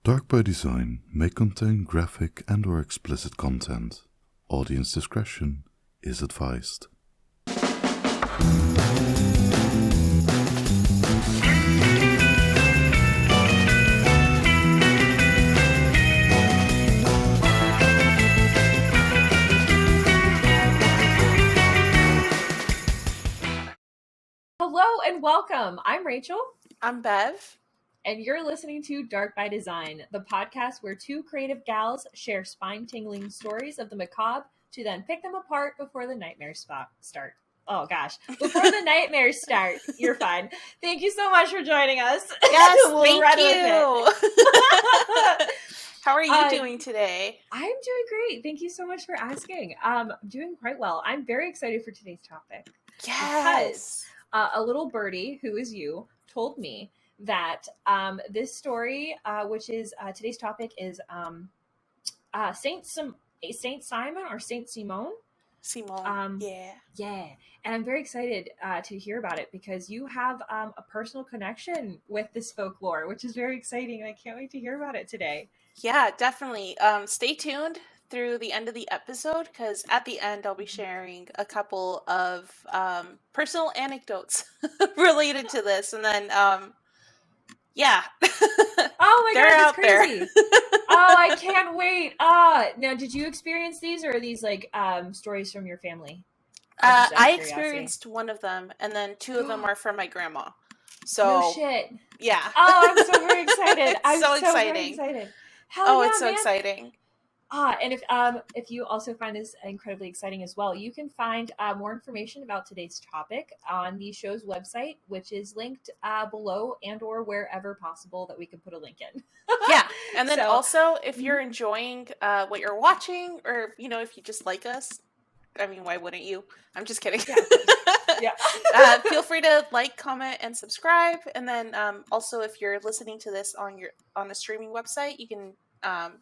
Dark by Design may contain graphic and/or explicit content. Audience discretion is advised. Hello and welcome. I'm Rachel. I'm Bev. And you're listening to Dark by Design, the podcast where two creative gals share spine-tingling stories of the macabre to then pick them apart before the nightmares start. Oh gosh, before the nightmares start. You're fine. Thank you so much for joining us. Yes, We'll thank you. How are you doing today? I'm doing great. Thank you so much for asking. I'm doing quite well. I'm very excited for today's topic. Yes. Because a little birdie, who is you, told me that this story, which is today's topic, is Saint Simon or Saint Simon. Simon. Yeah. And I'm very excited to hear about it because you have a personal connection with this folklore, which is very exciting, and I can't wait to hear about it today. Yeah, definitely. Stay tuned through the end of the episode because at the end I'll be sharing a couple of personal anecdotes related to this, and then yeah. Oh my God, that's crazy. Oh, I can't wait. Now, did you experience these, or are these like stories from your family? I experienced one of them, and then two of them are from my grandma. So no shit. Yeah. Oh, I'm so very excited. I'm so exciting. Very excited. Hell yeah, it's so man. exciting. And if you also find this incredibly exciting as well, you can find more information about today's topic on the show's website, which is linked below and/or wherever possible that we can put a link in. Yeah, and then also if you're enjoying what you're watching, or if you just like us, I mean, why wouldn't you? I'm just kidding. Yeah. Feel free to like, comment, and subscribe. And then also, if you're listening to this on a streaming website, you can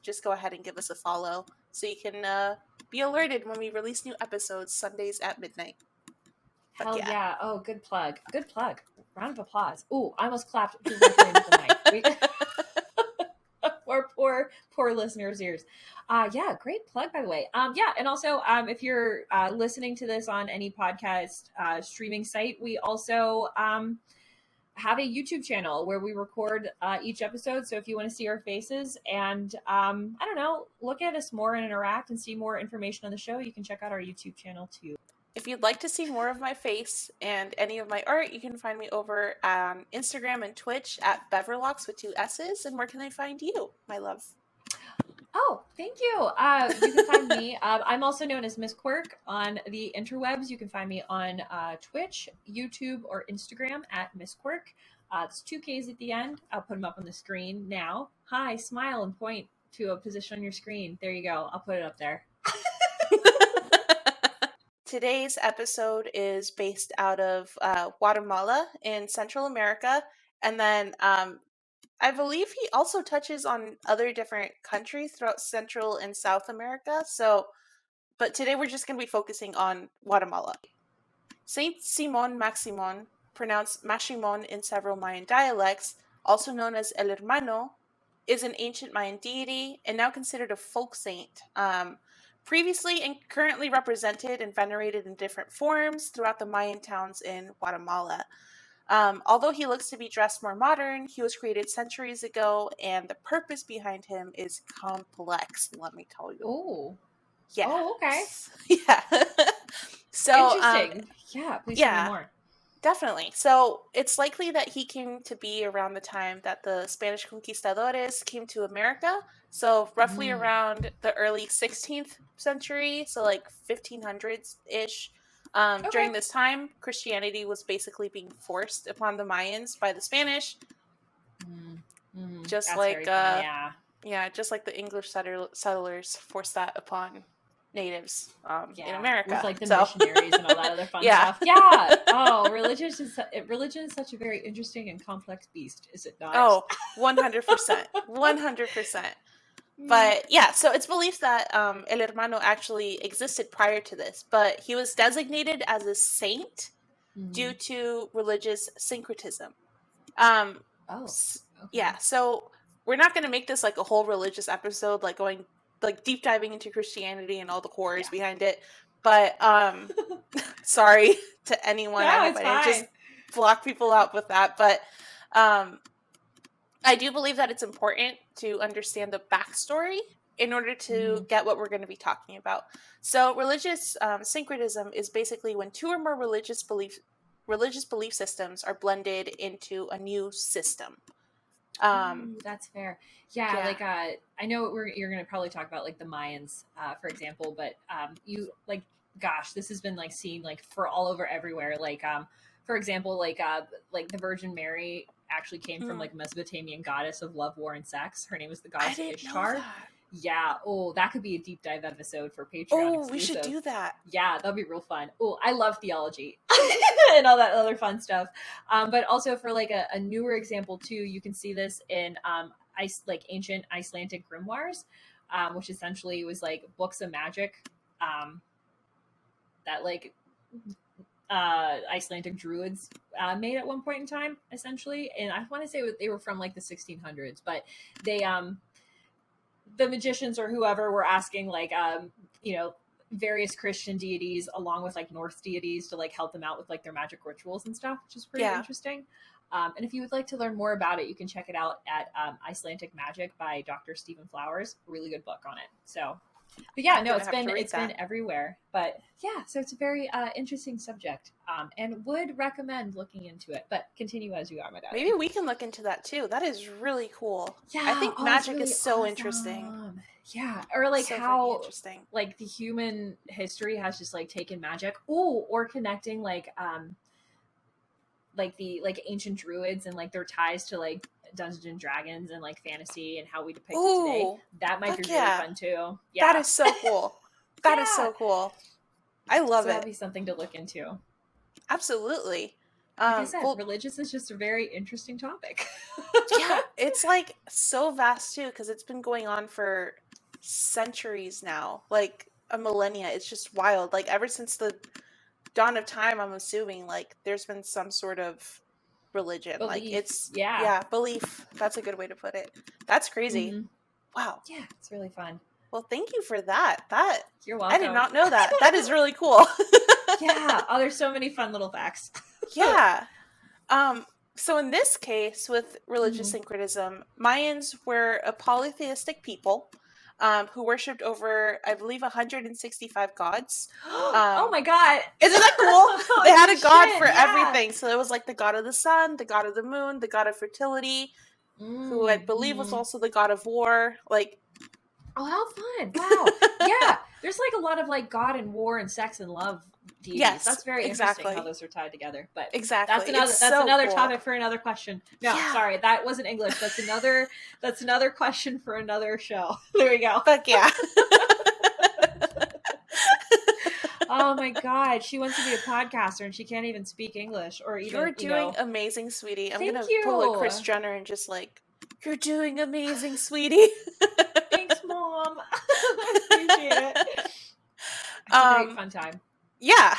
just go ahead and give us a follow so you can be alerted when we release new episodes Sundays at midnight. Hell yeah. Oh, good plug. Good plug. Round of applause. Ooh, I almost clapped directly into the mic. Poor listeners' ears. Yeah, great plug, by the way. Yeah, and also, if you're listening to this on any podcast streaming site, we also have a YouTube channel where we record each episode. So if you want to see our faces and, I don't know, look at us more and interact and see more information on the show, you can check out our YouTube channel too. If you'd like to see more of my face and any of my art, you can find me over on Instagram and Twitch at Beverlocks with 2 S's. And where can I find you, my love? Oh, thank you. You can find me. I'm also known as Miss Quirk on the interwebs. You can find me on Twitch, YouTube, or Instagram at Miss Quirk. It's 2 Ks at the end. I'll put them up on the screen now. Hi, smile and point to a position on your screen. There you go. I'll put it up there. Today's episode is based out of Guatemala in Central America. And then I believe he also touches on other different countries throughout Central and South America. But today we're just going to be focusing on Guatemala. Saint Simon Maximon, pronounced Maximon in several Mayan dialects, also known as El Hermano, is an ancient Mayan deity and now considered a folk saint. Previously and currently represented and venerated in different forms throughout the Mayan towns in Guatemala. Although he looks to be dressed more modern, he was created centuries ago, and the purpose behind him is complex, let me tell you. Oh. Yeah. Oh, okay. Yeah. So, interesting. Yeah, please tell me more. Definitely. So it's likely that he came to be around the time that the Spanish conquistadores came to America. So roughly around the early 16th century, so like 1500s-ish. During this time, Christianity was basically being forced upon the Mayans by the Spanish. Just like just like the English settlers forced that upon natives in America. With like the missionaries and all that other fun stuff. Yeah. Oh, religion is such a very interesting and complex beast, is it not? Oh, 100%. 100%. But yeah, so it's believed that El Hermano actually existed prior to this, but he was designated as a saint due to religious syncretism. Yeah, so we're not going to make this like a whole religious episode, like going like deep diving into Christianity and all the horrors behind it. But sorry to anyone. No, I hope it's I didn't just fine. block people out with that. But I do believe that it's important to understand the backstory in order to get what we're going to be talking about. So religious syncretism is basically when two or more religious belief systems are blended into a new system. That's fair. Yeah, like I know you're going to probably talk about like the Mayans, for example, but you like, gosh, this has been like seen like for all over everywhere. Like for example, like the Virgin Mary actually came from like Mesopotamian goddess of love, war, and sex. Her name was the goddess Ishtar. Yeah. Oh, that could be a deep dive episode for Patreon. Oh, we should do that. Yeah, that'll be real fun. Oh, I love theology and all that other fun stuff. But also for like a newer example too, you can see this in like ancient Icelandic grimoires, which essentially was like books of magic that like Icelandic druids made at one point in time, essentially. And I want to say they were from like the 1600s, but they the magicians or whoever were asking like various Christian deities along with like Norse deities to like help them out with like their magic rituals and stuff, which is pretty interesting. And if you would like to learn more about it, you can check it out at Icelandic Magic by Dr. Stephen Flowers. Really good book on it. So, but yeah, no, it's been everywhere. But yeah, so it's a very interesting subject, and would recommend looking into it. But continue as you are, my dad. Maybe we can look into that too. That is really cool. Yeah, I think magic is so interesting. Yeah, or like so how like the human history has just like taken magic, or connecting like the like ancient druids and like their ties to like Dungeons and Dragons and like fantasy and how we depict it today. That might be really fun too. Yeah, that is so cool. That is so cool. I love it. That'd be something to look into. Absolutely. Like I said, religious is just a very interesting topic. Yeah, it's like so vast too because it's been going on for centuries now, like a millennia. It's just wild. Like ever since the dawn of time, I'm assuming like there's been some sort of religion. Belief. Like it's belief. That's a good way to put it. That's crazy. Wow. Yeah, it's really fun. Well, thank you for that. You're welcome. I did not know that. That is really cool. Yeah. Oh, there's so many fun little facts. Yeah. So in this case, with religious syncretism, Mayans were a polytheistic people who worshipped over, I believe, 165 gods. Oh my god. Isn't that cool? They had a god for everything. So it was like the god of the sun, the god of the moon, the god of fertility, who I believe was also the god of war. Like, oh, how fun. Wow. Yeah. There's like a lot of like God and war and sex and love deities. Yes, that's very interesting how those are tied together. But that's another cool topic for another question. No, sorry, that wasn't English. That's another question for another show. There we go. Fuck yeah. Oh my god, she wants to be a podcaster and she can't even speak English or even. You're doing amazing, sweetie. I'm gonna pull a Kris Jenner and just like, you're doing amazing, sweetie. Thanks, Mom. Appreciate it. It's a great fun time. Yeah.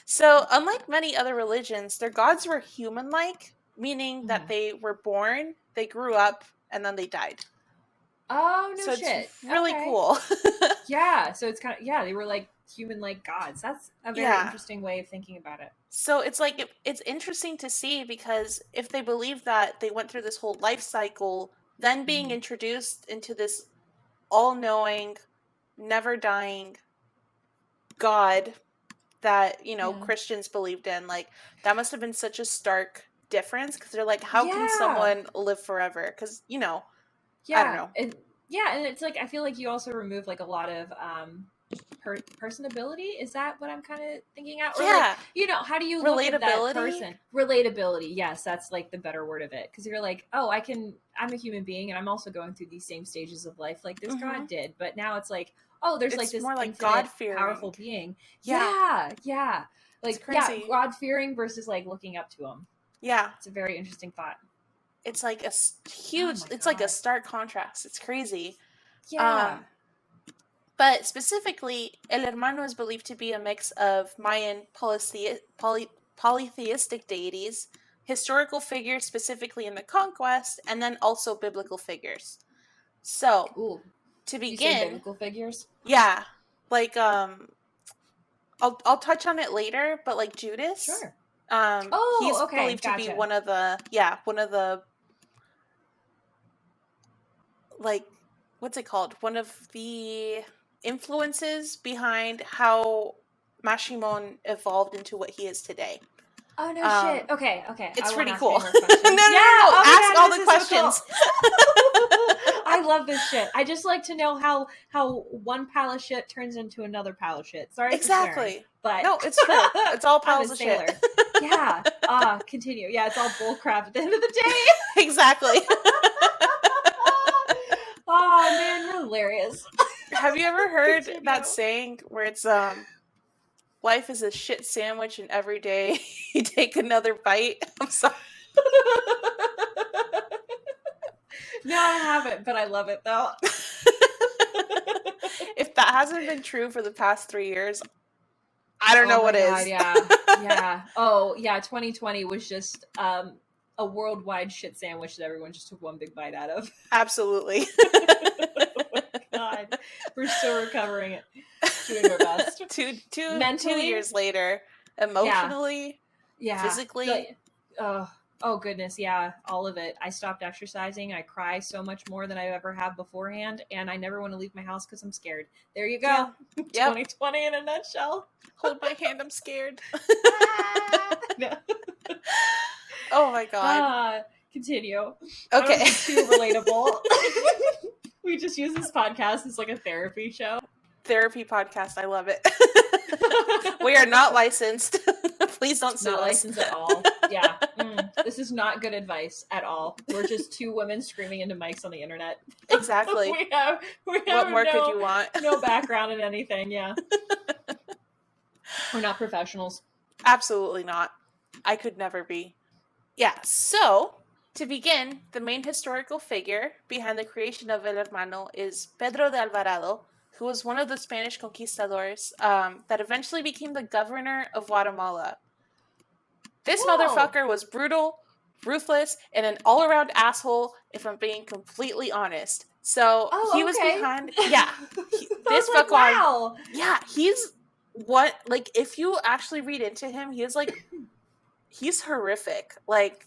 So, unlike many other religions, their gods were human-like, meaning that they were born, they grew up, and then they died. Oh, no shit. It's really cool. Yeah, so it's kind of, they were like human-like gods. That's a very interesting way of thinking about it. So it's like, it's interesting to see because if they believe that they went through this whole life cycle, then being introduced into this all-knowing, never-dying God that, Christians believed in, like, that must have been such a stark difference because they're like, how can someone live forever? Because, I don't know. And it's like, I feel like you also remove like a lot of personability. Is that what I'm kind of thinking out? Or like, how do you look at that person? Relatability. Yes, that's like the better word of it. Because you're like, oh, I'm a human being and I'm also going through these same stages of life like this God did. But now it's like, oh, there's like this more like God-fearing, powerful being. Yeah. Like, crazy. God-fearing versus like looking up to him. Yeah. It's a very interesting thought. It's like a huge, it's like a stark contrast. It's crazy. Yeah. But specifically, El Hermano is believed to be a mix of Mayan polytheistic deities historical figures specifically in the conquest, and then also biblical figures. So, Ooh. to Did you say begin, biblical figures? yeah, like I'll touch on it later, but like Judas, Sure. he's Okay, believed to be one of the like, what's it called? One of the influences behind how Maximon evolved into what he is today. Oh no shit. Okay. It's I pretty won't cool. ask any more questions. No. Oh my Ask God, all this the is so questions. cool. I love this shit. I just like to know how one pile of shit turns into another pile of shit. Sorry for swearing, Exactly. but No, it's true. It's all I'm piles a of sailor. shit. Yeah. Continue. Yeah, it's all bullcrap at the end of the day. Exactly. Oh man, you're hilarious. Have you ever heard Continue. that saying where it's life is a shit sandwich and every day you take another bite? I'm sorry. No, I haven't, but I love it though. If that hasn't been true for the past 3 years, I don't know what is. Yeah. Oh, yeah. 2020 was just a worldwide shit sandwich that everyone just took one big bite out of. Absolutely. Oh my God. We're still recovering it. Doing our best. Mentally, 2 years later, emotionally, physically. Oh goodness, yeah, all of it. I stopped exercising. I cry so much more than I ever have beforehand, and I never want to leave my house because I'm scared. There you go. Yep. 2020 in a nutshell. Hold my hand, I'm scared. No. Oh my God. Continue. Okay. Too relatable. We just use this podcast as like a therapy show. Therapy podcast. I love it. We are not licensed. Please don't sue us. Not licensed at all. Yeah. This is not good advice at all. We're just two women screaming into mics on the internet. Exactly. we have what more could you want? No background in anything. Yeah. We're not professionals. Absolutely not. I could never be. Yeah. So, to begin, the main historical figure behind the creation of El Hermano is Pedro de Alvarado, who was one of the Spanish conquistadors that eventually became the governor of Guatemala. This motherfucker was brutal, ruthless, and an all-around asshole, if I'm being completely honest. So, he was behind... Yeah. This fuck wow. Yeah, he's... What... Like, if you actually read into him, he is, like... He's horrific. Like,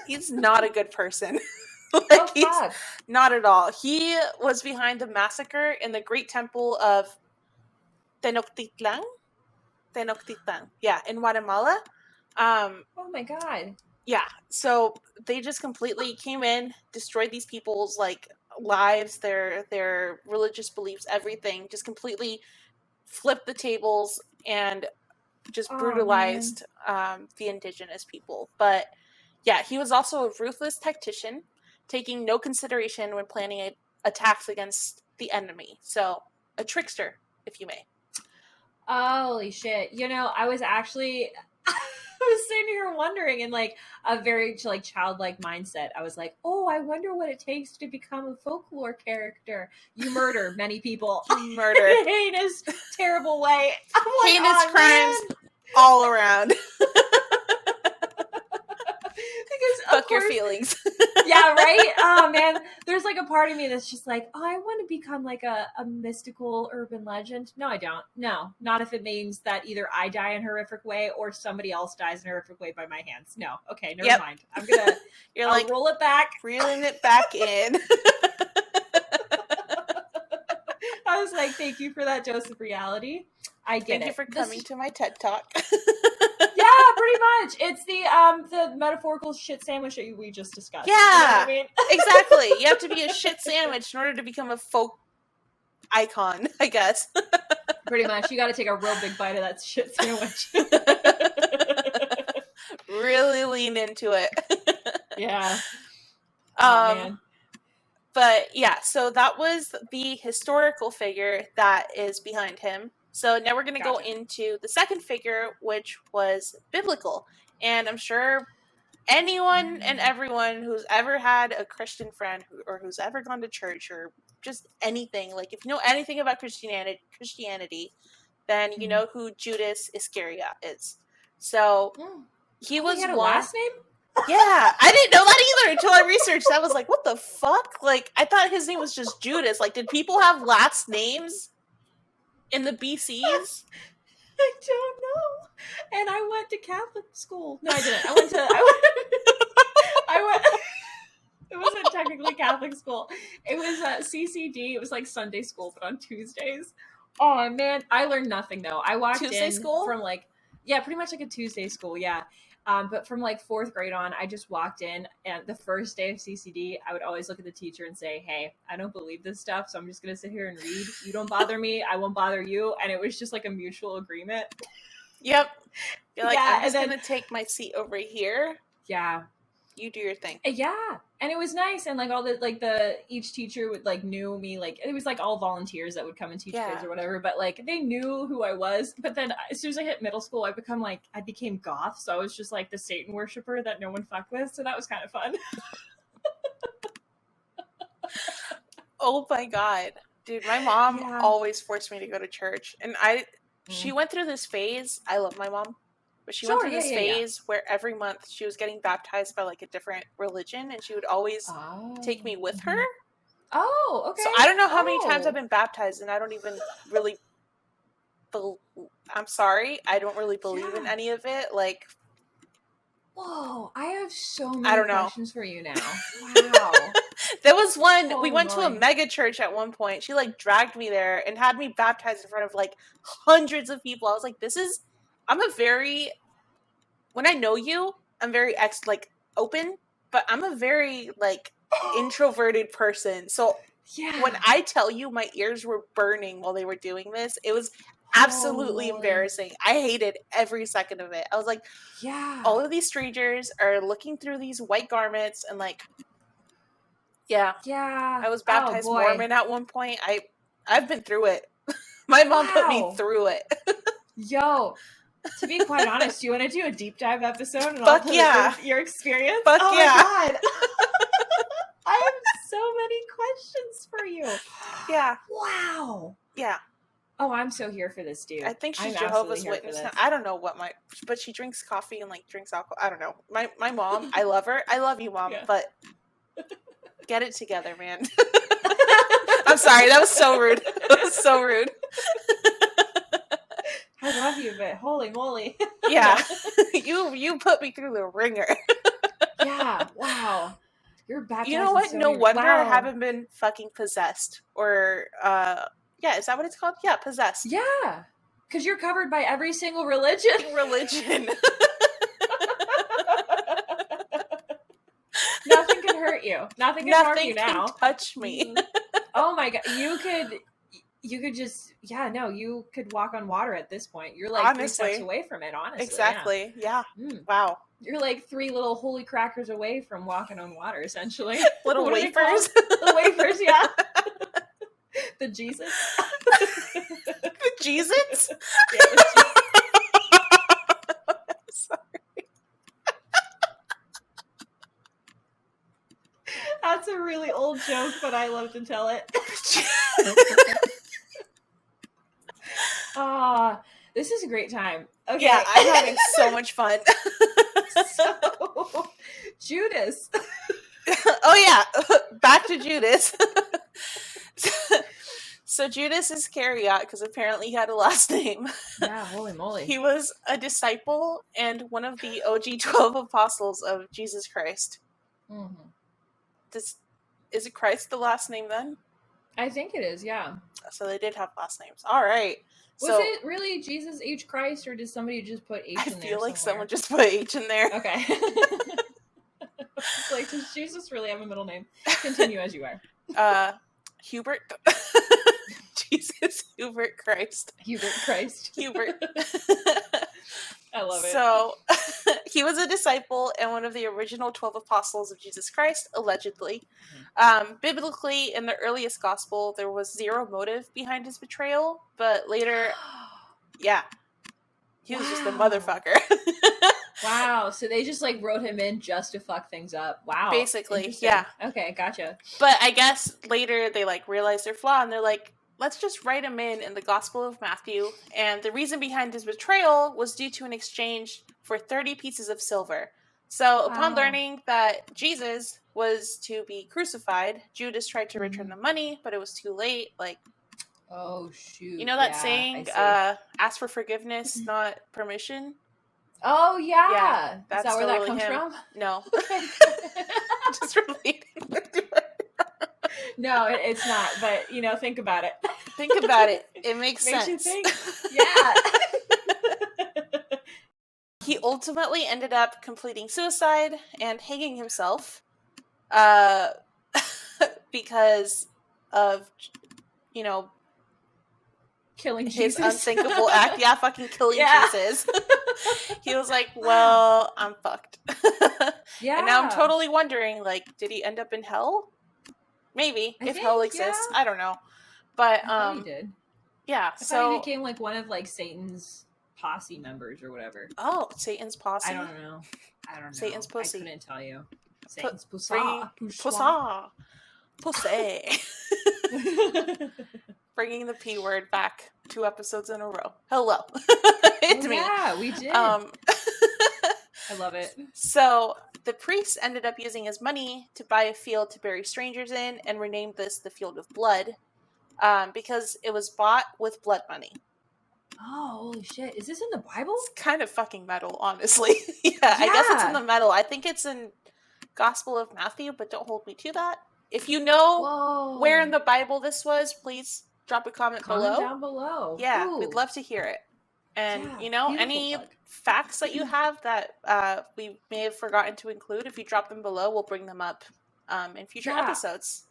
he's not a good person. He's not at all. He was behind the massacre in the Great Temple of Tenochtitlan. Yeah, in Guatemala. Oh my God. Yeah, so they just completely came in, destroyed these people's like lives, their religious beliefs, everything. Just completely flipped the tables and just brutalized the indigenous people. But yeah, he was also a ruthless tactician, taking no consideration when planning attacks against the enemy. So, a trickster, if you may. Holy shit. You know, I was actually... I was sitting here wondering in like a very like childlike mindset. I was like, oh, I wonder what it takes to become a folklore character. You murder many people. You murder. In a heinous, terrible way. Heinous crimes all around. Fuck your feelings. Yeah, right? Oh, man. There's like a part of me that's just like, oh, I want to become like a mystical urban legend. No, I don't. No, not if it means that either I die in a horrific way or somebody else dies in a horrific way by my hands. No. Okay, never mind. I'm going to I'll roll it back. Reeling it back in. I was like, thank you for that dose of reality. I get Thank you for coming to my TED Talk. Yeah, pretty much. It's the metaphorical shit sandwich that we just discussed. Yeah, you know what I mean? Exactly. You have to be a shit sandwich in order to become a folk icon, I guess. Pretty much. You got to take a real big bite of that shit sandwich. Really lean into it. Yeah. Oh, man. But yeah, so that was the historical figure that is behind him. So now we're going to go into the second figure, which was biblical. And I'm sure anyone and everyone who's ever had a Christian friend or who's ever gone to church or just anything, like if you know anything about Christianity, then you know who Judas Iscariot is. So He Oh, was he had a one. last name? Yeah, I didn't know that either until I researched. I was like, what the fuck? Like, I thought his name was just Judas. Like, did people have last names in the BCs? I don't know. And I went to Catholic school. No, I didn't. I went it wasn't technically Catholic school. It was CCD. It was like Sunday school, but on Tuesdays. Oh man, I learned nothing though. I walked Tuesday in school? from like, yeah, pretty much like a Tuesday school, yeah. But from like 4th grade on, I just walked in, and the first day of CCD, I would always look at the teacher and say, "Hey, I don't believe this stuff, so I'm just gonna sit here and read. You don't bother me, I won't bother you." And it was just like a mutual agreement. Yep. You're like, Yeah, I'm just and then- gonna take my seat over here. Yeah. You do your thing. Yeah, and it was nice, and like all each teacher would like knew me, like it was like all volunteers that would come and teach kids or whatever, but like they knew who I was. But then as soon as I hit middle school, I became goth, so I was just like the Satan worshiper that no one fucked with. So that was kind of fun. Oh my god, dude! My mom always forced me to go to church, and she went through this phase. I love my mom. But she went through this phase where every month she was getting baptized by like a different religion, and she would always take me with her. Oh, okay. So I don't know how many times I've been baptized, and I don't even really I'm sorry, I don't really believe in any of it. Like, whoa, I have so many questions for you now. Wow. There was one, we went to a mega church at one point. She like dragged me there and had me baptized in front of like hundreds of people. I was like, when I know you, I'm very open, but I'm a very like introverted person. So when I tell you my ears were burning while they were doing this, it was absolutely embarrassing. I hated every second of it. I was like, all of these strangers are looking through these white garments and like, I was baptized Mormon at one point. I've been through it. My mom put me through it. Yo, to be quite honest, do you want to do a deep dive episode and all your experience? Fuck oh yeah. My God. I have so many questions for you. Yeah. Wow. Yeah. Oh, I'm so here for this, dude. I think she's Jehovah's Witness. I don't know but she drinks coffee and like drinks alcohol. I don't know. My mom, I love her. I love you, Mom, but get it together, man. I'm sorry, that was so rude. That was so rude. I love you, but holy moly. Yeah. You put me through the ringer. Yeah, wow. You're baptized. You know what? No wonder I haven't been fucking possessed. Or is that what it's called? Yeah, possessed. Yeah. Because you're covered by every single religion. Nothing can hurt you. Nothing can harm you now. Nothing can touch me. Oh my God. You could just, you could walk on water at this point. You're like 3 steps away from it, honestly. Exactly. Yeah. Wow. You're like 3 little holy crackers away from walking on water, essentially. Little wafers. Little wafers, yeah. The Jesus. The Jesus? Yeah, the Jesus. Sorry. That's a really old joke, but I love to tell it. This is a great time. Okay. Yeah, I'm having so much fun. So, Judas. Oh yeah, back to Judas. So Judas Iscariot, because apparently he had a last name. Yeah, holy moly. He was a disciple and one of the OG 12 apostles of Jesus Christ. Mm-hmm. Is it Christ the last name then? I think it is, yeah. So they did have last names. All right. Was it really Jesus H. Christ, or did somebody just put H in there? I feel like someone just put H in there. Okay. It's like, does Jesus really have a middle name? Continue as you are. Hubert. Jesus, Hubert Christ. Hubert Christ. Hubert. I love it. So, he was a disciple and one of the original 12 apostles of Jesus Christ, allegedly. Biblically, in the earliest gospel, there was zero motive behind his betrayal, but later, he was just a motherfucker. Wow, so they just like wrote him in just to fuck things up. Wow. Basically, yeah. Okay, gotcha. But I guess later they like realized their flaw and they're like, let's just write him in the Gospel of Matthew. And the reason behind his betrayal was due to an exchange for 30 pieces of silver. So upon learning that Jesus was to be crucified, Judas tried to return the money, but it was too late. Like, oh shoot! You know that saying, ask for forgiveness, not permission? Oh yeah. Yeah, that's Is that where that totally comes him. from? No. Okay. Just relating to it. No, it's not. But you know, think about it. Think about it. It makes Makes sense. you think. Yeah. He ultimately ended up completing suicide and hanging himself, because of, you know, killing his Jesus. unthinkable act. Yeah, fucking killing Jesus. He was like, well, I'm fucked. Yeah. And now I'm totally wondering, like, did he end up in hell? Maybe, if hell exists. Yeah. I don't know. But I thought he did. Yeah, I thought he became like one of like Satan's posse members or whatever. Oh, Satan's posse? I don't know. Satan's pussy. I couldn't tell you. Satan's pussy. Pussy. Bringing the P word back 2 episodes in a row. Hello. It's me. Yeah, we did. I love it. So the priest ended up using his money to buy a field to bury strangers in and renamed this the Field of Blood, because it was bought with blood money. Oh, holy shit. Is this in the Bible? It's kind of fucking metal, honestly. Yeah, I guess it's in the metal. I think it's in Gospel of Matthew, but don't hold me to that. If you know where in the Bible this was, please drop a comment below. Down below. Yeah, Ooh. We'd love to hear it. And, any facts that you have that we may have forgotten to include, if you drop them below, we'll bring them up in future episodes.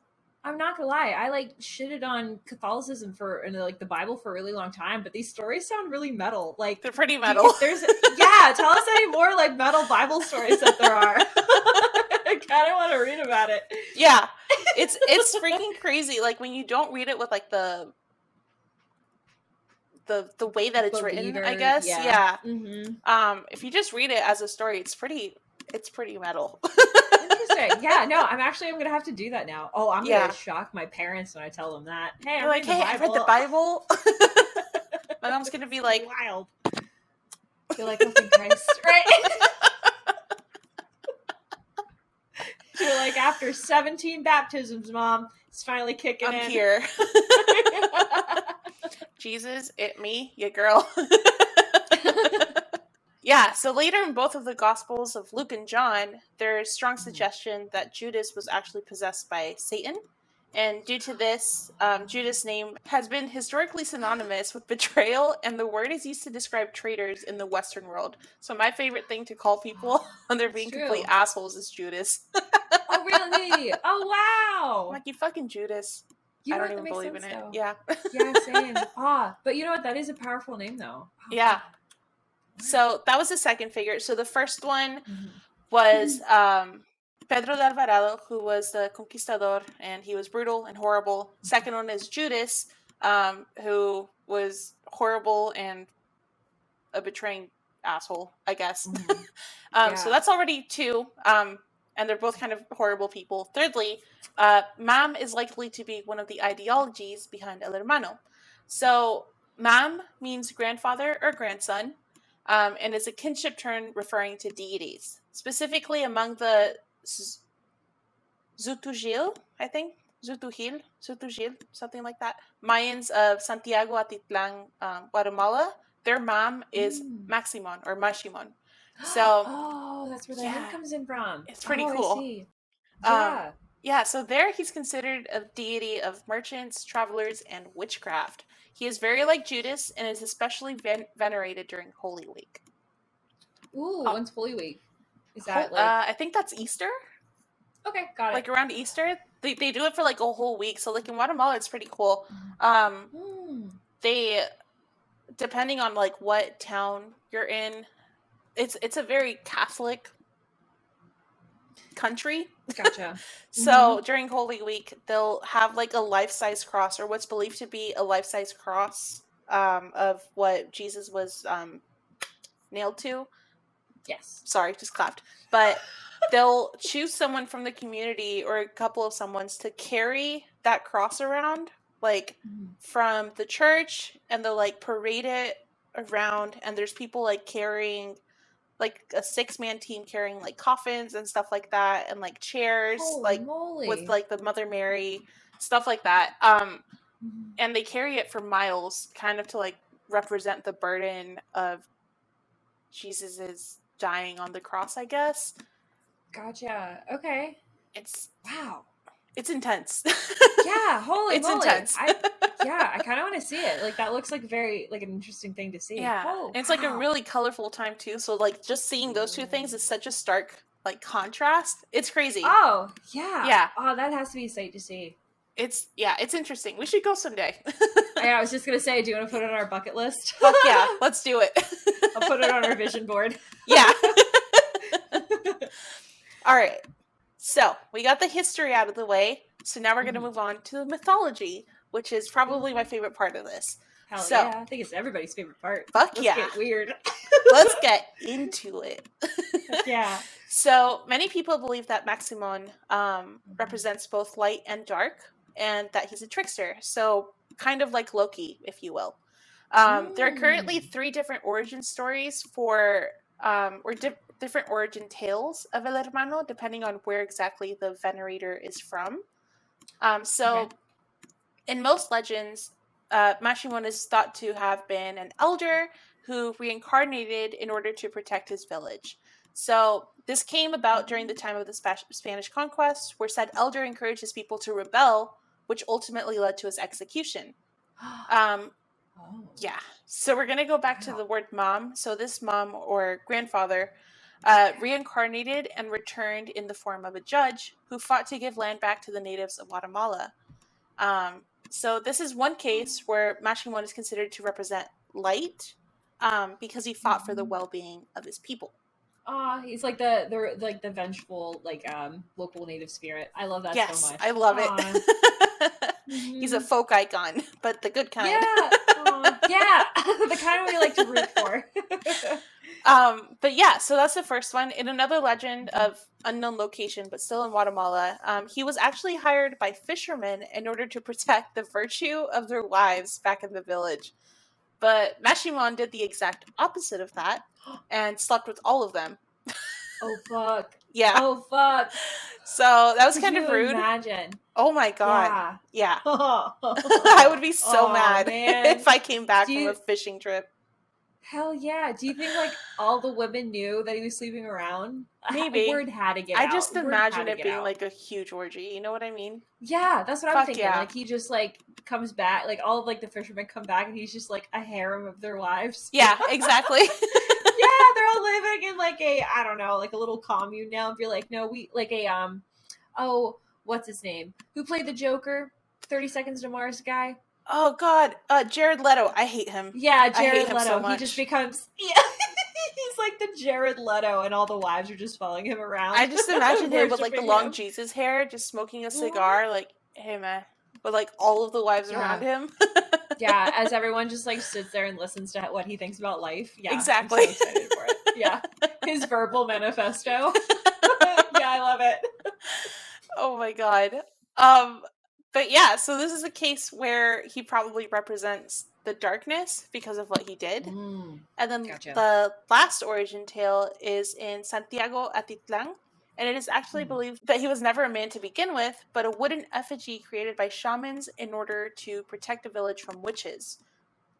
I'm not gonna lie, I like shitted on Catholicism and like the Bible for a really long time, but these stories sound really metal. Like, they're pretty metal. Tell us any more like metal Bible stories that there are. I kind of want to read about it. Yeah, it's freaking crazy. Like when you don't read it with like the way that it's written, I guess. Yeah. Mm-hmm. If you just read it as a story, it's pretty metal. Interesting. Yeah, no, I'm gonna have to do that now. Oh, I'm gonna shock my parents when I tell them that. Hey, I'm like, hey, I read the Bible. My mom's gonna be like, wild. You're like, oh, thank Christ, right? You're like, after 17 baptisms, Mom, it's finally kicking in. I'm here. Jesus, it me, ya girl. Yeah, so later in both of the Gospels of Luke and John, there's strong suggestion that Judas was actually possessed by Satan. And due to this, Judas' name has been historically synonymous with betrayal, and the word is used to describe traitors in the Western world. So my favorite thing to call people when they're being complete assholes is Judas. Oh, really? Oh, wow. I'm like, you fucking Judas. I don't even believe in it. Though. Yeah. Yeah, same. But you know what? That is a powerful name, though. Oh, yeah. So that was the second figure. So the first one was Pedro de Alvarado, who was the conquistador, and he was brutal and horrible. Second one is Judas, who was horrible and a betraying asshole, I guess. So that's already 2, and they're both kind of horrible people. Thirdly, Mam is likely to be one of the ideologies behind El Hermano. So Mam means grandfather or grandson, and is a kinship term referring to deities, specifically among the Zutujil, I think. Zutujil, something like that. Mayans of Santiago Atitlan, Guatemala. Their Mam is Maximon or Maximon. So, that's where the name comes in from. It's pretty cool. I see. Yeah, so there he's considered a deity of merchants, travelers, and witchcraft. He is very like Judas and is especially venerated during Holy Week. Ooh, when's Holy Week? Is that I think that's Easter. Okay, got it. Like around Easter, they do it for like a whole week. So like in Guatemala, it's pretty cool. They, depending on like what town you're in, it's a very Catholic country. Gotcha. So during Holy Week, they'll have like a life-size cross, or what's believed to be a life-size cross of what Jesus was nailed to. Yes. Sorry, just clapped. But they'll choose someone from the community or a couple of someones to carry that cross around like Mhm. from the church, and they'll like parade it around, and there's people like carrying like a 6-man team carrying like coffins and stuff like that, and like chairs Holy like moly. with like the Mother Mary, stuff like that. Mhm. And they carry it for miles, kind of to like represent the burden of Jesus's dying on the cross, I guess. Gotcha. Okay. It's Wow. intense. Yeah, holy It's moly. intense. I kind of want to see it. Like, that looks like very, like, an interesting thing to see. Yeah. Oh, And it's like a wow. really colorful time too. So like just seeing those two things is such a stark like contrast. It's crazy. Oh, yeah. Yeah. Oh, that has to be a sight to see. It's interesting. We should go someday. Yeah, I was just going to say, do you want to put it on our bucket list? Fuck yeah, let's do it. I'll put it on our vision board. Yeah. All right. So we got the history out of the way. So now we're going to move on to the mythology, which is probably my favorite part of this. Hell So, yeah. I think it's everybody's favorite part. Fuck Let's yeah. get weird. Let's get into it. Yeah. So many people believe that Maximon represents both light and dark, and that he's a trickster. So kind of like Loki, if you will. There are currently 3 different origin stories for, different origin tales of El Hermano, depending on where exactly the venerator is from. In most legends, Maximon is thought to have been an elder who reincarnated in order to protect his village. So this came about during the time of the Spanish conquest, where said elder encouraged his people to rebel, which ultimately led to his execution. Yeah. So we're going to go back to the word mom. So this mom or grandfather reincarnated and returned in the form of a judge who fought to give land back to the natives of Guatemala. So this is one case where Maximon is considered to represent light, because he fought for the well-being of his people. He's like the vengeful, like, local native spirit. I love that so much. I love it. He's a folk icon, but the good kind. Yeah. Yeah. The kind we like to root for. But yeah, so that's the first one. In another legend of unknown location, but still in Guatemala, he was actually hired by fishermen in order to protect the virtue of their wives back in the village. But Maximon did the exact opposite of that and slept with all of them. Oh, fuck. Yeah. Oh, fuck. So that was Could kind you of rude. imagine? Oh my god. Yeah. Yeah. I would be so mad man. if I came back from a fishing trip. Hell yeah. Do you think, like, all the women knew that he was sleeping around? Maybe. Word had to get out. I just imagine it being like a huge orgy. You know what I mean? Yeah, that's what I'm thinking. Yeah. Like, he just, like, comes back. Like, all of, like, the fishermen come back, and he's just, like, a harem of their wives. Yeah, exactly. Yeah, they're all living in, like, I don't know, like, a little commune now. And be like, no, we, like, what's his name? Who played the Joker? 30 Seconds to Mars guy? Oh, God. Jared Leto. I hate him. Yeah, Jared Leto. So much. He just becomes... Yeah. He's like the Jared Leto, and all the wives are just following him around. I just imagine him with, like, the long Jesus hair, just smoking a cigar, like, hey, man. With, like, all of the wives around him. Yeah, as everyone just, like, sits there and listens to what he thinks about life. Yeah, exactly. I'm so excited for it. Yeah. His verbal manifesto. Yeah, I love it. Oh, my God. But yeah, so this is a case where he probably represents the darkness because of what he did. And then the last origin tale is in Santiago Atitlan, and it is actually believed that he was never a man to begin with, but a wooden effigy created by shamans in order to protect the village from witches,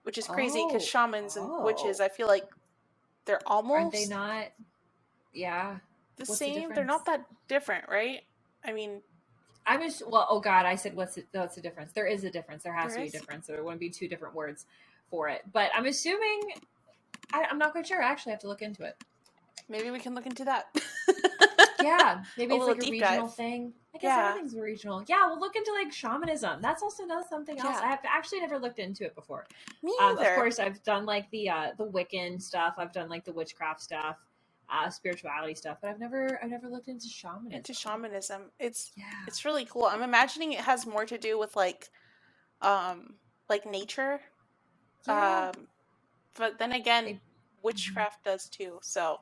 which is crazy because shamans and witches, I feel like they're almost... Aren't they not? Yeah. The same? They're not that different, right? I mean... oh God, I said what's the difference? There is a difference. There has to be a difference. So there wouldn't be 2 different words for it. But I'm assuming, I'm not quite sure. I actually have to look into it. Maybe we can look into that. Yeah, maybe it's like a regional dive. thing. I guess everything's regional. Yeah, we'll look into like shamanism. That's also something else. I have actually never looked into it before. Me either. Of course, I've done like the Wiccan stuff. I've done like the witchcraft stuff. Spirituality stuff, but I've never looked into shamanism. It's really cool. I'm imagining it has more to do with like nature. But then again, witchcraft does too. So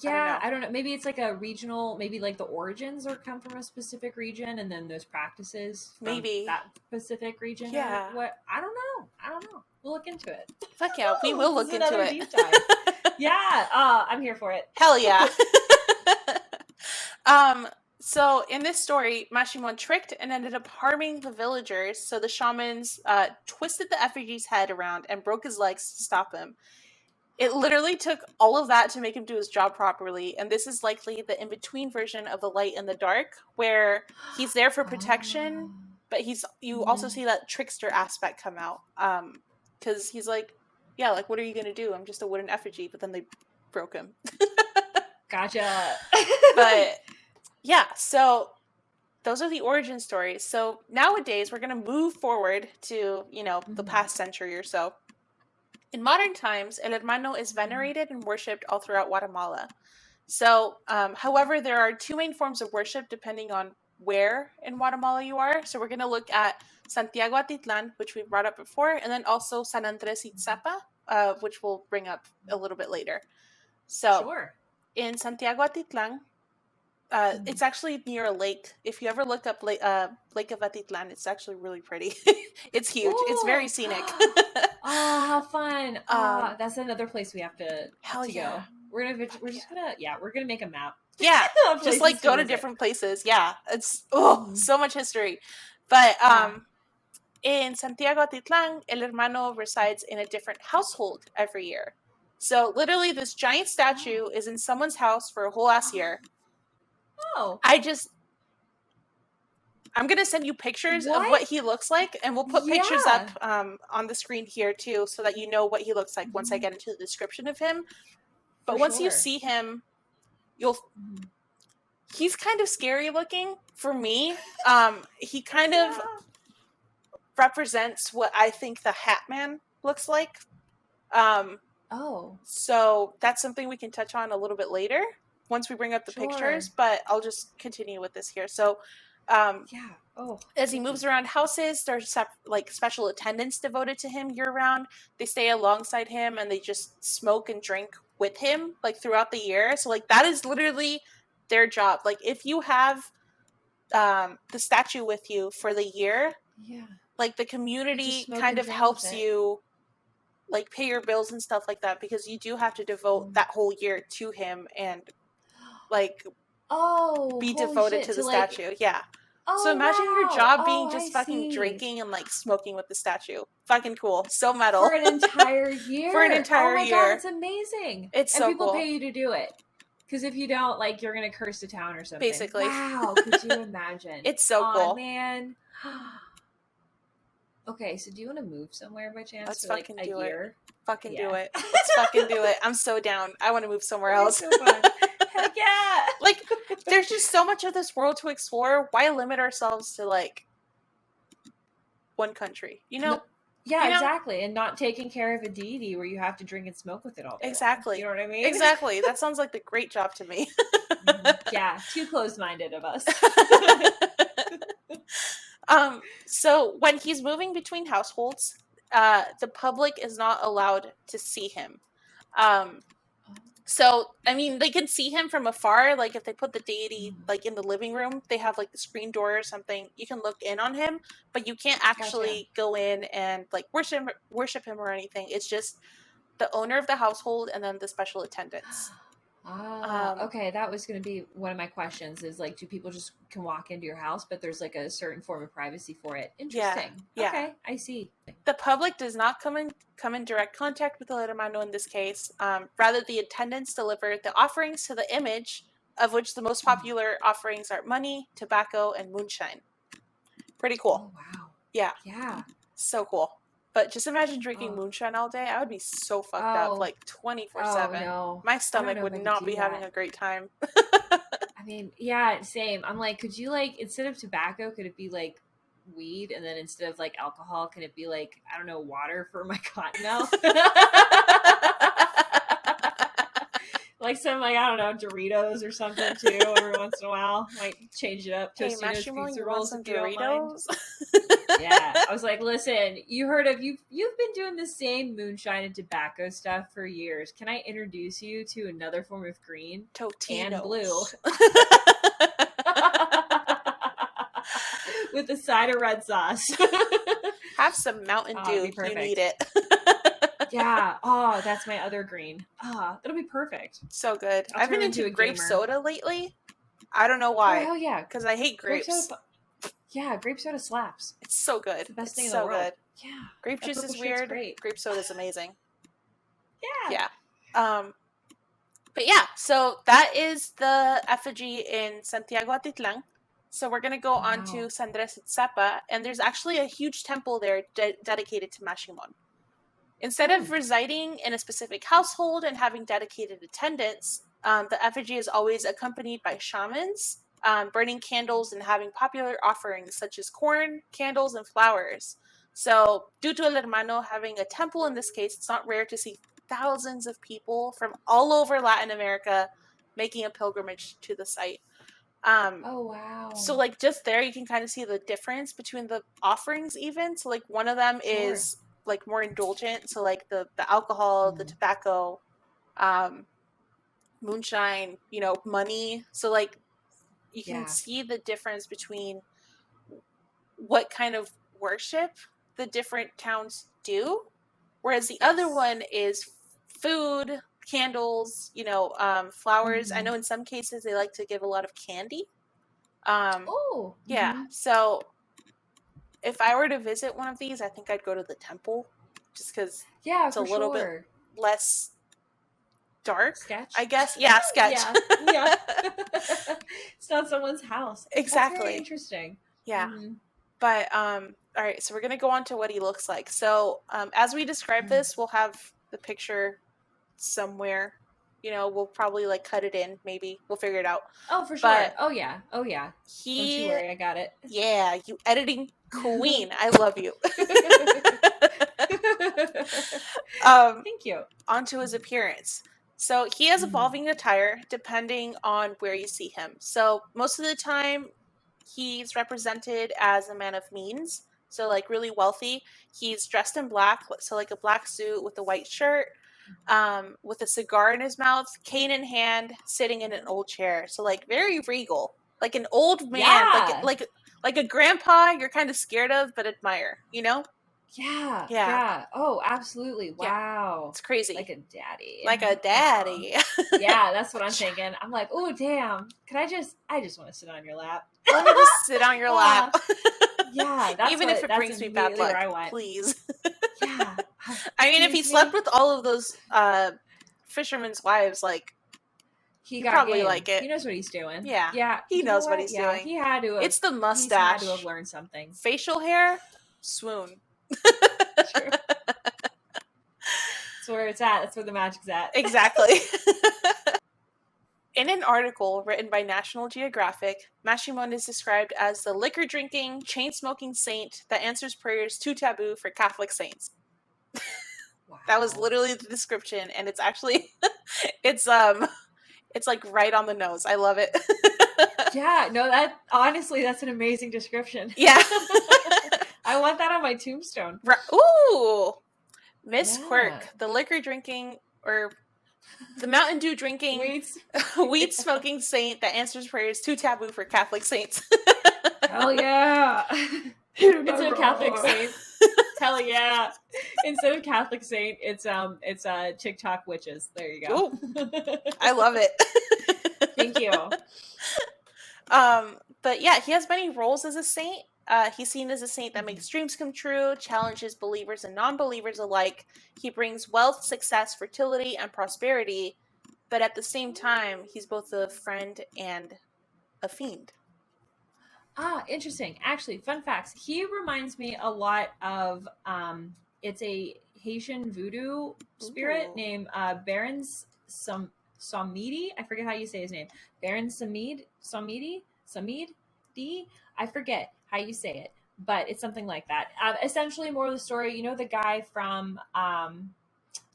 Yeah, I don't know. Maybe it's like a regional, maybe like the origins or come from a specific region and then those practices from Maybe that specific region. Yeah. Or what? I don't know. We'll look into it. Fuck yeah, we will This look is into another it. deep dive. Yeah, I'm here for it. Hell yeah. So in this story, Maximon tricked and ended up harming the villagers, so the shamans twisted the effigy's head around and broke his legs to stop him. It literally took all of that to make him do his job properly, and this is likely the in-between version of the light and the dark, where he's there for protection, but you also see that trickster aspect come out, because he's like, yeah, like, what are you gonna do? I'm just a wooden effigy, but then they broke him. Gotcha. But yeah, so those are the origin stories. So nowadays we're going to move forward to, the past century or so. In modern times, El Hermano is venerated and worshipped all throughout Guatemala. So, however, there are two main forms of worship depending on where in Guatemala you are. So we're going to look at Santiago Atitlan, which we brought up before, and then also San Andres Itzapa, which we'll bring up a little bit later. So Sure. In Santiago Atitlan, it's actually near a lake. If you ever look up Lake of Atitlan, it's actually really pretty. It's huge. Ooh. It's very scenic. Oh, how fun! That's another place we have to yeah. go. We're gonna make a map. Yeah, just like go to different places. Yeah, it's so much history. But in Santiago Atitlan, El Hermano resides in a different household every year. So literally, this giant statue is in someone's house for a whole ass year. Oh. I'm going to send you pictures of what he looks like, and we'll put pictures up on the screen here too, so that you know what he looks like once I get into the description of him. But once you see him, he's kind of scary looking for me. He kind of represents what I think the Hat Man looks like. So that's something we can touch on a little bit later once we bring up the pictures, but I'll just continue with this here. So, as he moves around houses, there's special attendants devoted to him year round. They stay alongside him and they just smoke and drink with him throughout the year. So that is literally their job. If you have the statue with you for the year, the community kind of helps you pay your bills and stuff like that, because you do have to devote that whole year to him and be devoted to the statue. So imagine your job being just fucking drinking and smoking with the statue. Fucking cool. So metal. For an entire year. Oh my God, it's amazing. It's so cool. And people pay you to do it. Because if you don't, you're going to curse the town or something. Basically. Wow, could you imagine? It's so cool. Oh, man. Okay, so do you want to move somewhere by chance? Let's for fucking a do year? it. Fucking do it. Let's fucking do it. I'm so down. I want to move somewhere else. So fun. Heck yeah. There's just so much of this world to explore. Why limit ourselves to one country? Exactly. And not taking care of a deity where you have to drink and smoke with it all day. Exactly. You know what I mean? Exactly. That sounds like a great job to me. Yeah, too closed-minded of us. So when he's moving between households, the public is not allowed to see him. So, I mean, they can see him from afar. If they put the deity, in the living room, they have, the screen door or something. You can look in on him, but you can't actually go in and, worship him or anything. It's just the owner of the household and then the special attendants. Okay, that was going to be one of my questions is, do people just can walk into your house, but there's, a certain form of privacy for it? Interesting. Yeah. Okay, I see. The public does not come in direct contact with the Hermano in this case. Rather, the attendants deliver the offerings to the image, of which the most popular offerings are money, tobacco, and moonshine. Pretty cool. Oh, wow. Yeah. Yeah. So cool. But just imagine drinking moonshine all day. I would be so fucked up, 24/7. Oh, no. My stomach would not be having a great time. I mean, yeah, same. I'm could you instead of tobacco, could it be weed? And then instead of alcohol, can it be I don't know, water for my cotton mouth? Like some, like, I don't know, Doritos or something too. Every once in a while, might change it up. Hey, Tostino's Maximon, pizza you want rolls, some if you don't mind. Doritos? Yeah, I was like, listen, you've been doing the same moonshine and tobacco stuff for years. Can I introduce you to another form of green Totinos. and blue with a side of red sauce? Have some Mountain Dew. You need it. Yeah. Oh, that's my other green. That'll be perfect. So good. I'll I've been turn into into a grape gamer. soda lately. I don't know why. Oh, hell yeah. Because I hate grapes. Grape soda slaps. It's so good. It's the best thing in so the world. good. Yeah. Grape juice is weird. Grape soda is amazing. Yeah. But yeah, so that is the effigy in Santiago Atitlan. So we're going to go on to San Andres Itzapa, and there's actually a huge temple there dedicated to Maximon. Instead of residing in a specific household and having dedicated attendants, the effigy is always accompanied by shamans, burning candles and having popular offerings such as corn, candles, and flowers. So due to El Hermano having a temple in this case, it's not rare to see thousands of people from all over Latin America making a pilgrimage to the site. Oh, wow. So, like, just there, you can kind of see the difference between the offerings even. So, like, one of them is, like, more indulgent. So, like, the alcohol, the tobacco, moonshine, money. So, like, you can see the difference between what kind of worship the different towns do. Whereas the other one is food, candles, flowers. I know in some cases they like to give a lot of candy. So if I were to visit one of these, I think I'd go to the temple, just because it's a little bit less dark. Sketch, I guess. Yeah, sketch. Yeah. It's not someone's house. Exactly. That's very interesting. Yeah. But all right, so we're gonna go on to what he looks like. So as we describe this, we'll have the picture somewhere. We'll probably like cut it in. Maybe we'll figure it out. Oh, for sure. But oh yeah. Don't you worry, I got it. Yeah, you editing queen. I love you. Thank you. Onto his appearance. So he has evolving attire depending on where you see him. So most of the time, he's represented as a man of means. So like really wealthy. He's dressed in black, so like a black suit with a white shirt, with a cigar in his mouth, cane in hand, sitting in an old chair. So like very regal, like an old man, like a grandpa you're kind of scared of but admire. Yeah. Oh, absolutely. Wow. Yeah. It's crazy. Like a daddy. Yeah, that's what I'm thinking. I'm like, oh, damn. I just want to sit on your lap. Let me just sit on your lap. Yeah. Even if it brings me bad luck, please. Yeah. I mean, if he slept with all of those fishermen's wives, like, he probably game. Like it. He knows what he's doing. Yeah. Yeah. He knows what he's doing. He had to have, it's the mustache. He had to have learned something. Facial hair, swoon. True. That's where it's at. That's where the magic's at. Exactly. In an article written by National Geographic, Maximon is described as the liquor-drinking, chain-smoking saint that answers prayers too taboo for Catholic saints. Wow. That was literally the description, and it's actually, it's like right on the nose. I love it. Yeah, no, honestly, that's an amazing description. Yeah. I want that on my tombstone. Ooh! Miss Quirk, the liquor-drinking, or the Mountain Dew drinking, weed smoking saint that answers prayers too taboo for Catholic saints. Hell yeah. Instead of Catholic saint. Hell yeah. Instead of Catholic saint, it's TikTok witches. There you go. Ooh, I love it. Thank you. But yeah, he has many roles as a saint. He's seen as a saint that makes dreams come true, challenges believers and non-believers alike. He brings wealth, success, fertility, and prosperity. But at the same time, he's both a friend and a fiend. Interesting. Actually, fun facts. He reminds me a lot of, it's a Haitian voodoo spirit named Baron Samidi. I forget how you say his name. Baron Samid? I forget how you say it, but it's something like that. Essentially, more of the story, the guy from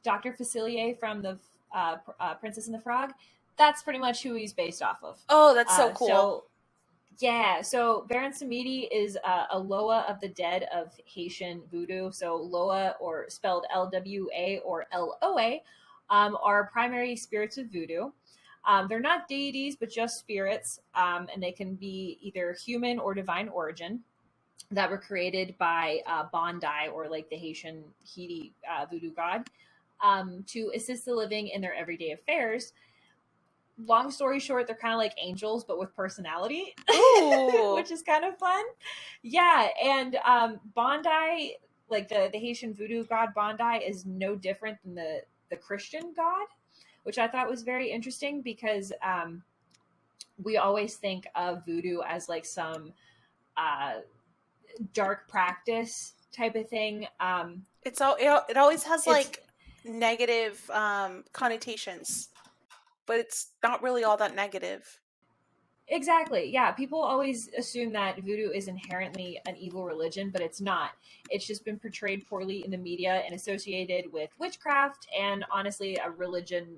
Dr. Facilier from the Princess and the Frog. That's pretty much who he's based off of. Oh, that's so cool. So Baron Samedi is a Loa of the dead of Haitian voodoo. So Loa, or spelled LWA or LOA, are primary spirits of voodoo. They're not deities, but just spirits, and they can be either human or divine origin, that were created by Bondi, or like the Haitian Haiti voodoo god, to assist the living in their everyday affairs. Long story short, they're kind of like angels, but with personality, which is kind of fun. Yeah, and Bondi, like the Haitian voodoo god Bondi, is no different than the Christian god, which I thought was very interesting, because we always think of voodoo as like some dark practice type of thing. It always has like negative connotations, but it's not really all that negative. Exactly. Yeah. People always assume that voodoo is inherently an evil religion, but it's not. It's just been portrayed poorly in the media and associated with witchcraft and, honestly, a religion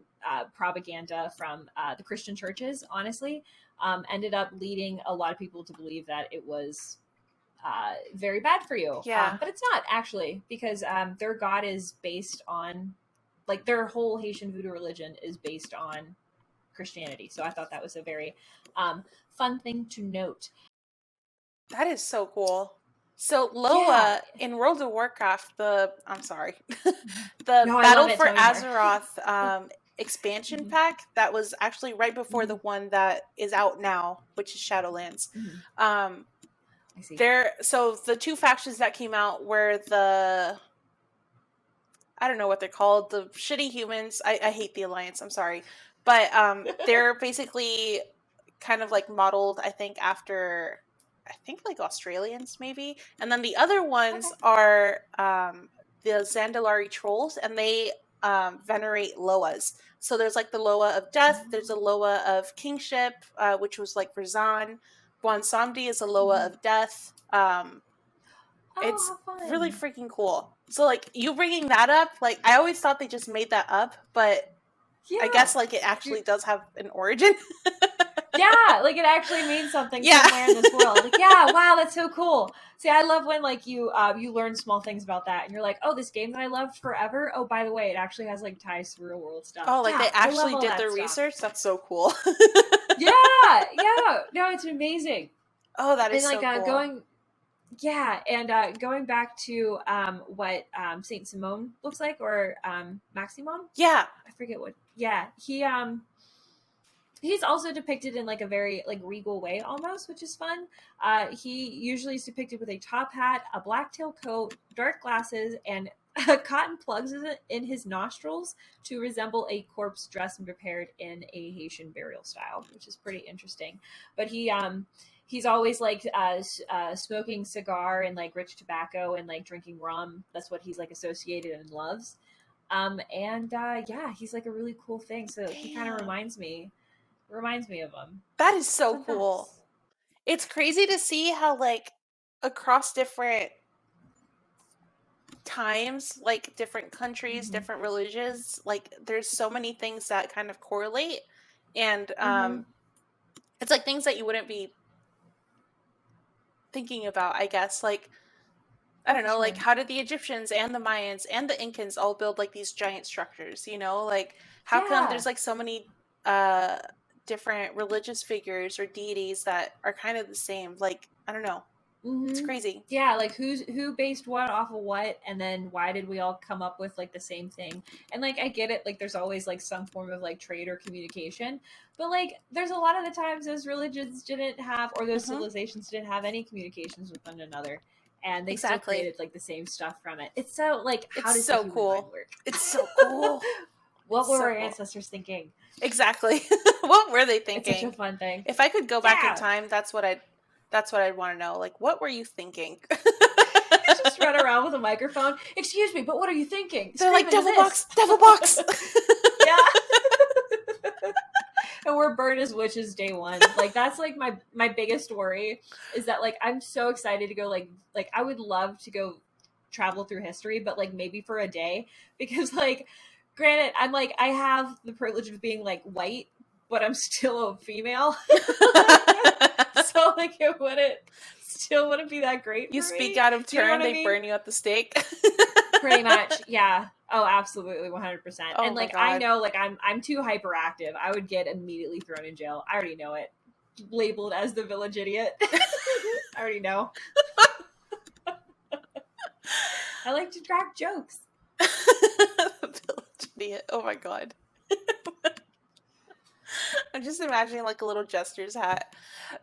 propaganda from the Christian churches, honestly, ended up leading a lot of people to believe that it was very bad for you. Yeah. But it's not, actually, because their god is based on, like, their whole Haitian voodoo religion is based on Christianity. So I thought that was a very fun thing to note. That is so cool. So Loa in World of Warcraft, the Battle for Azeroth expansion pack that was actually right before the one that is out now, which is Shadowlands. I see. So the two factions that came out were I don't know what they're called, the shitty humans. I hate the Alliance, I'm sorry. But they're basically kind of like modeled, I think, after, like Australians maybe. And then the other ones are the Zandalari trolls, and they venerate Loas. So there's like the Loa of death, there's a Loa of kingship, which was like Razan. Bwansamdi is a Loa of death. It's really freaking cool. So like you bringing that up, like I always thought they just made that up, but I guess like it actually does have an origin. Yeah, like it actually means something somewhere in this world. Like, yeah, wow, that's so cool. See, I love when like you learn small things about that, and you're like, oh, this game that I loved forever. Oh, by the way, it actually has like ties to real world stuff. Oh, like they actually did their research. That's so cool. Yeah, no, it's amazing. Oh, that is so cool. Going back to what Saint Simon looks like, or Maximon. Yeah, I forget what. Yeah, he's also depicted in like a very like regal way almost, which is fun. He usually is depicted with a top hat, a black tail coat, dark glasses, and cotton plugs in his nostrils to resemble a corpse dressed and prepared in a Haitian burial style, which is pretty interesting. But he's always like smoking cigar and like rich tobacco and like drinking rum. That's what he's like associated and loves. He's like a really cool thing. So he kind of reminds me of him. That is so cool. It's crazy to see how like across different times, like different countries, different religions, like there's so many things that kind of correlate, and it's like things that you wouldn't be thinking about, I guess. Like I don't know, like how did the Egyptians and the Mayans and the Incans all build like these giant structures, you know? Like how come there's like so many different religious figures or deities that are kind of the same? Like I don't know. It's crazy. Yeah, like who based what off of what, and then why did we all come up with like the same thing? And like I get it, like there's always like some form of like trade or communication, but like there's a lot of the times those religions didn't have, or those civilizations didn't have any communications with one another, and they still created like the same stuff from it. It's so like how does so cool work? It's so cool. What were our ancestors thinking? Exactly. What were they thinking? It's such a fun thing. If I could go back in time, that's what I'd want to know. Like, what were you thinking? Just run around with a microphone. Excuse me, but what are you thinking? They're like, devil box, devil box. Yeah. And we're burned as witches day one. Like, that's like my biggest worry is that like I'm so excited to go like I would love to go travel through history, but like maybe for a day, because like granted, I'm like, I have the privilege of being like white, but I'm still a female. So like it wouldn't be that great You for speak me. out of You know turn, what I they mean? burn you at the stake. Pretty much, yeah. Oh, absolutely, 100%. Oh And my like I God. know, like I'm too hyperactive. I would get immediately thrown in jail. I already know it. Labeled as the village idiot. I already know. I like to crack jokes. The village idiot. Oh my God. I'm just imagining like a little jester's hat.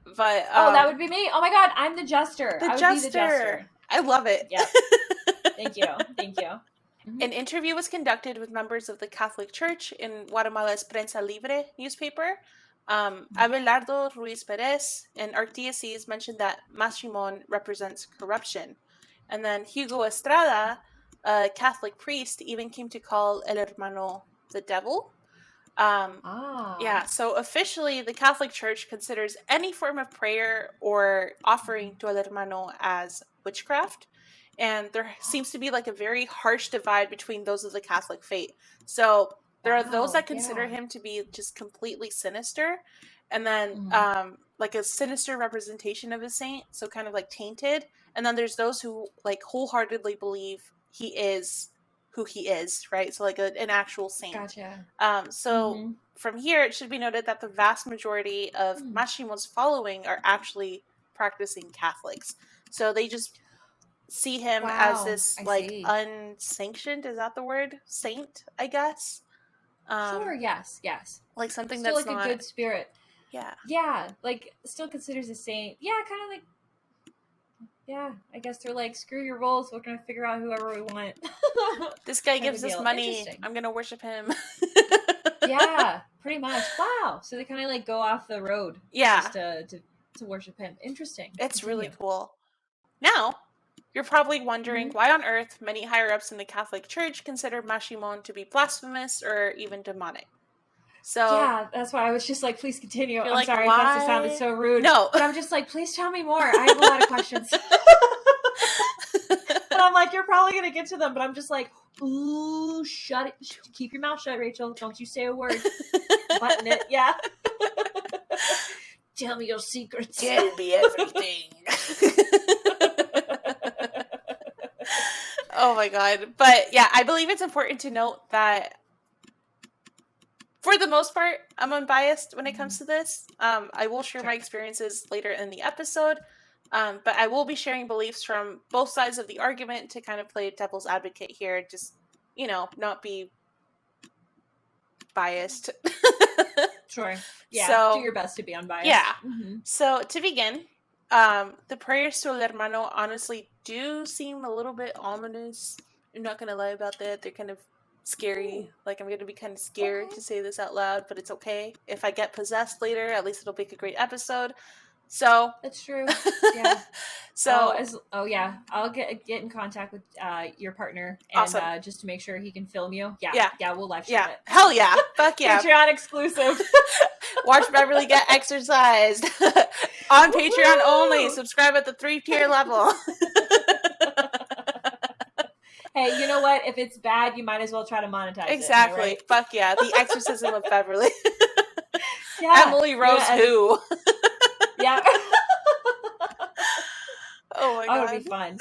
But Oh, that would be me. Oh my God, I'm the jester. I would be the jester. I love it. Yep. Thank you. Mm-hmm. An interview was conducted with members of the Catholic Church in Guatemala's Prensa Libre newspaper. Abelardo Ruiz Perez and Archdiocese mentioned that Maximon represents corruption. And then Hugo Estrada, a Catholic priest, even came to call El Hermano the devil. Yeah, so officially the Catholic Church considers any form of prayer or offering to El Hermano as witchcraft. And there seems to be like a very harsh divide between those of the Catholic faith. So there are those that consider him to be just completely sinister, and then like a sinister representation of a saint, so kind of like tainted. And then there's those who like wholeheartedly believe he is who he is, right? So like an actual saint. Gotcha. So from here, it should be noted that the vast majority of Maximon's following are actually practicing Catholics. So they just see him as this like unsanctioned, is that the word? Saint, I guess. Sure, yes. Like something still that's like not a good spirit. Yeah. Yeah, like still considers a saint. Yeah, kind of like. Yeah, I guess they're like, screw your roles, we're gonna figure out whoever we want. This guy gives us money, I'm gonna worship him. Yeah, pretty much. Wow. So they kind of like go off the road. Yeah. Just to worship him. Interesting. It's really cool. Now, you're probably wondering why on earth many higher ups in the Catholic Church consider Maximon to be blasphemous or even demonic. So yeah, that's why I was just like, please continue. I'm like, sorry why? if that sounded so rude. No. But I'm just like, please tell me more. I have a lot of questions. And I'm like, you're probably going to get to them. But I'm just like, ooh, shut it. Keep your mouth shut, Rachel. Don't you say a word. Button it. Yeah. Tell me your secrets. Tell me everything. Oh my God. But yeah, I believe it's important to note that for the most part, I'm unbiased when it comes to this. I will share my experiences later in the episode, but I will be sharing beliefs from both sides of the argument to kind of play devil's advocate here. Just, not be biased. Sure. Yeah, so, do your best to be unbiased. Yeah. So to begin, the prayers to El Hermano honestly do seem a little bit ominous. I'm not going to lie about that. They're kind of scary. Ooh. Like, I'm going to be kind of scared to say this out loud, but it's okay. If I get possessed later, at least it'll make a great episode. So that's true. Yeah. So yeah, I'll get in contact with your partner and awesome. Just to make sure he can film you. Yeah, we'll live stream it. Hell yeah, fuck yeah. Patreon exclusive. Watch Beverly get exercised on Patreon only. Subscribe at the 3-tier level. Hey, you know what? If it's bad, you might as well try to monetize it. Exactly. Right? Fuck yeah. The Exorcism of Beverly. Yeah. Emily Rose who? Yeah. Oh my God. It'll be fun.